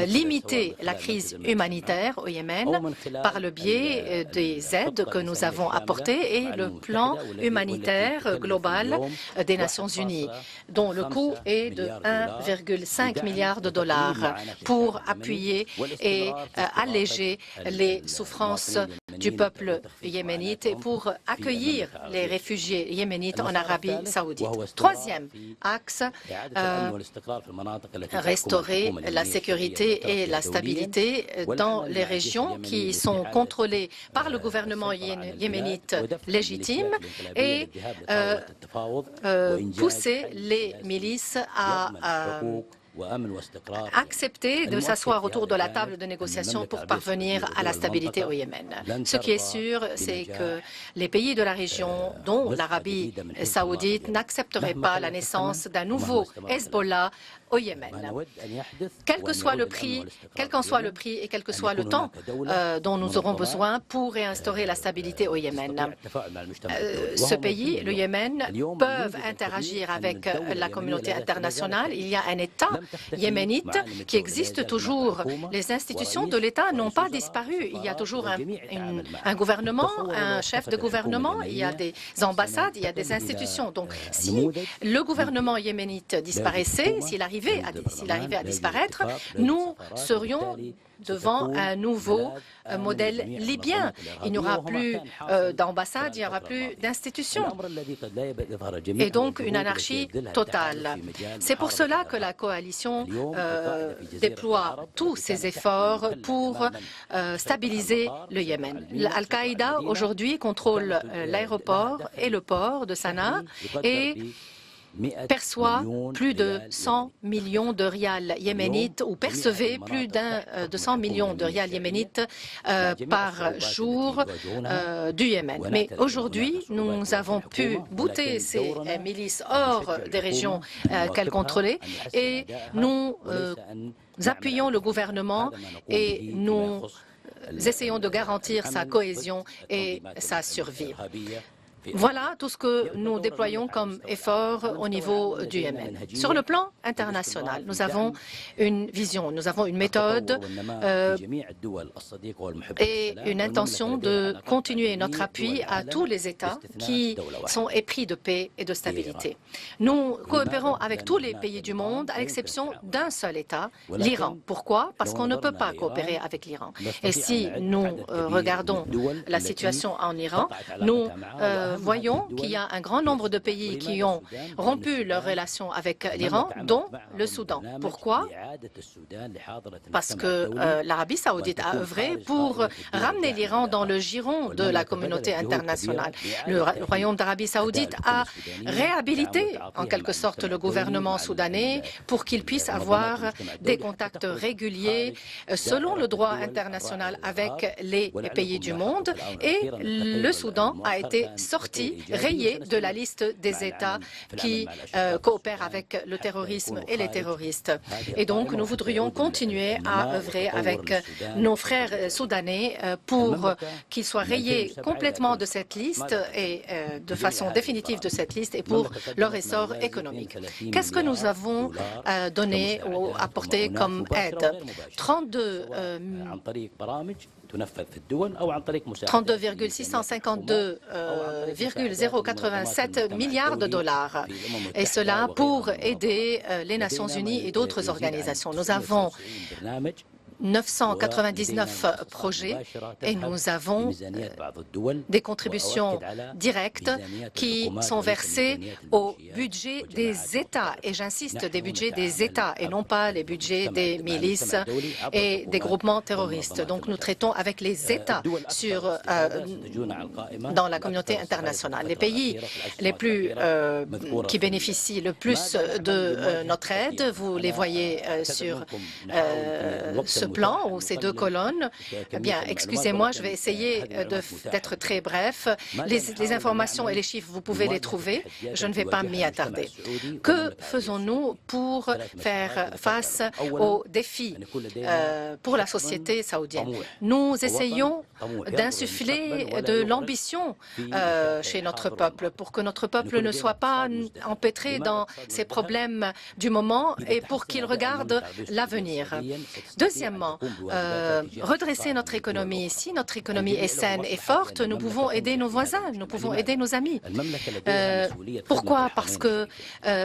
limiter la crise humanitaire au Yémen par le biais des aides que nous avons apportées et le plan humanitaire global des Nations Unies, dont le coût est de 1,5 milliard de dollars pour appuyer et alléger les souffrances du peuple yéménite et pour accueillir les réfugiés yéménites en Arabie saoudite. Troisième axe, restaurer la sécurité et la stabilité dans les régions qui sont contrôlées par le gouvernement yéménite légitime et pousser les milices à accepter de s'asseoir autour de la table de négociation pour parvenir à la stabilité au Yémen. Ce qui est sûr, c'est que les pays de la région, dont l'Arabie saoudite, n'accepteraient pas la naissance d'un nouveau Hezbollah au Yémen. Quel qu'en soit le prix et quel que soit le temps dont nous aurons besoin pour réinstaurer la stabilité au Yémen. Ce pays, le Yémen, peuvent interagir avec la communauté internationale. Il y a un État yéménite qui existe toujours. Les institutions de l'État n'ont pas disparu. Il y a toujours un gouvernement, un chef de gouvernement, il y a des ambassades, il y a des institutions. Donc, si le gouvernement yéménite disparaissait, s'il arrivait à disparaître, nous serions devant un nouveau modèle libyen. Il n'y aura plus d'ambassade, il n'y aura plus d'institutions. Et donc une anarchie totale. C'est pour cela que la coalition déploie tous ses efforts pour stabiliser le Yémen. Al-Qaïda aujourd'hui contrôle l'aéroport et le port de Sanaa et perçoit plus de 100 millions de rials yéménites ou percevait plus de 100 millions de rials yéménites par jour du Yémen. Mais aujourd'hui, nous avons pu bouter ces milices hors des régions qu'elles contrôlaient et nous appuyons le gouvernement et nous essayons de garantir sa cohésion et sa survie. Voilà tout ce que nous déployons comme effort au niveau du Yémen. Sur le plan international, nous avons une vision, nous avons une méthode et une intention de continuer notre appui à tous les États qui sont épris de paix et de stabilité. Nous coopérons avec tous les pays du monde, à l'exception d'un seul État, l'Iran. Pourquoi? Parce qu'on ne peut pas coopérer avec l'Iran. Et si nous regardons la situation en Iran, nous voyons qu'il y a un grand nombre de pays qui ont rompu leurs relations avec l'Iran, dont le Soudan. Pourquoi? Parce que l'Arabie saoudite a œuvré pour ramener l'Iran dans le giron de la communauté internationale. Le Royaume d'Arabie saoudite a réhabilité en quelque sorte le gouvernement soudanais pour qu'il puisse avoir des contacts réguliers selon le droit international avec les pays du monde et le Soudan a été rayé de la liste des États qui coopèrent avec le terrorisme et les terroristes. Et donc, nous voudrions continuer à œuvrer avec nos frères soudanais pour qu'ils soient rayés complètement de cette liste et de façon définitive de cette liste et pour leur essor économique. Qu'est-ce que nous avons donné ou apporté comme aide? 32,652,087 milliards de dollars. Et cela pour aider les Nations Unies et d'autres organisations. Nous avons 999 projets et nous avons des contributions directes qui sont versées au budget des États. Et j'insiste, des budgets des États et non pas les budgets des milices et des groupements terroristes. Donc nous traitons avec les États dans la communauté internationale. Les pays qui bénéficient le plus de notre aide, vous les voyez sur ce plan ou ces deux colonnes. Eh bien, excusez-moi, je vais essayer d'être très bref. Les informations et les chiffres, vous pouvez les trouver. Je ne vais pas m'y attarder. Que faisons-nous pour faire face aux défis pour la société saoudienne? Nous essayons d'insuffler de l'ambition chez notre peuple pour que notre peuple ne soit pas empêtré dans ces problèmes du moment et pour qu'il regarde l'avenir. Deuxièmement, redresser notre économie. Si notre économie est saine et forte, nous pouvons aider nos voisins, nous pouvons aider nos amis. Pourquoi? Parce que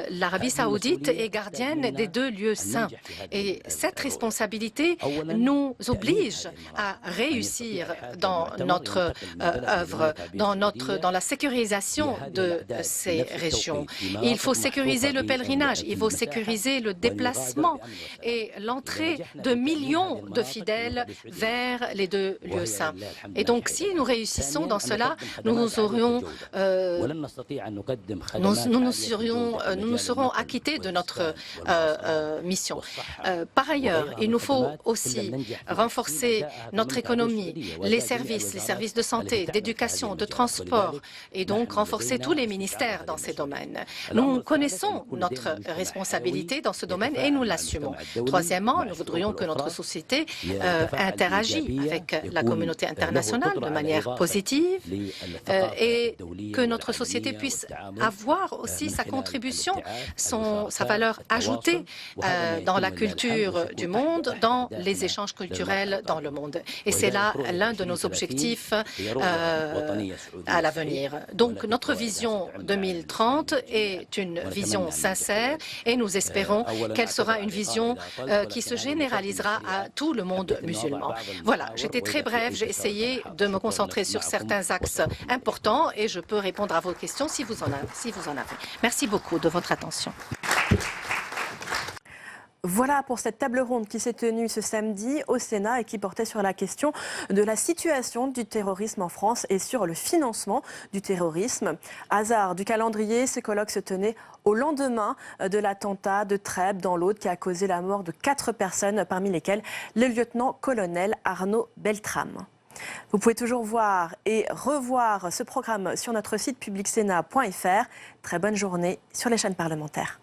l'Arabie saoudite est gardienne des deux lieux saints. Et cette responsabilité nous oblige à réussir dans notre œuvre, dans la sécurisation de ces régions. Il faut sécuriser le pèlerinage, il faut sécuriser le déplacement et l'entrée de millions millions de fidèles vers les deux lieux saints. Et donc, si nous réussissons dans cela, nous nous serons acquittés de notre mission. Par ailleurs, il nous faut aussi renforcer notre économie, les services de santé, d'éducation, de transport, et donc renforcer tous les ministères dans ces domaines. Nous connaissons notre responsabilité dans ce domaine et nous l'assumons. Troisièmement, nous voudrions que notre société interagisse avec la communauté internationale de manière positive et que notre société puisse avoir aussi sa contribution, sa valeur ajoutée dans la culture du monde, dans les échanges culturels dans le monde. Et c'est là l'un de nos objectifs à l'avenir. Donc notre vision 2030 est une vision sincère et nous espérons qu'elle sera une vision qui se généralisera à tout le monde musulman. Voilà, j'étais très brève, j'ai essayé de me concentrer sur certains axes importants et je peux répondre à vos questions si vous en avez. Merci beaucoup de votre attention. Voilà pour cette table ronde qui s'est tenue ce samedi au Sénat et qui portait sur la question de la situation du terrorisme en France et sur le financement du terrorisme. Hasard du calendrier, ce colloque se tenait au lendemain de l'attentat de Trèbes dans l'Aude qui a causé la mort de 4 personnes, parmi lesquelles le lieutenant-colonel Arnaud Beltrame. Vous pouvez toujours voir et revoir ce programme sur notre site publicsénat.fr. Très bonne journée sur les chaînes parlementaires.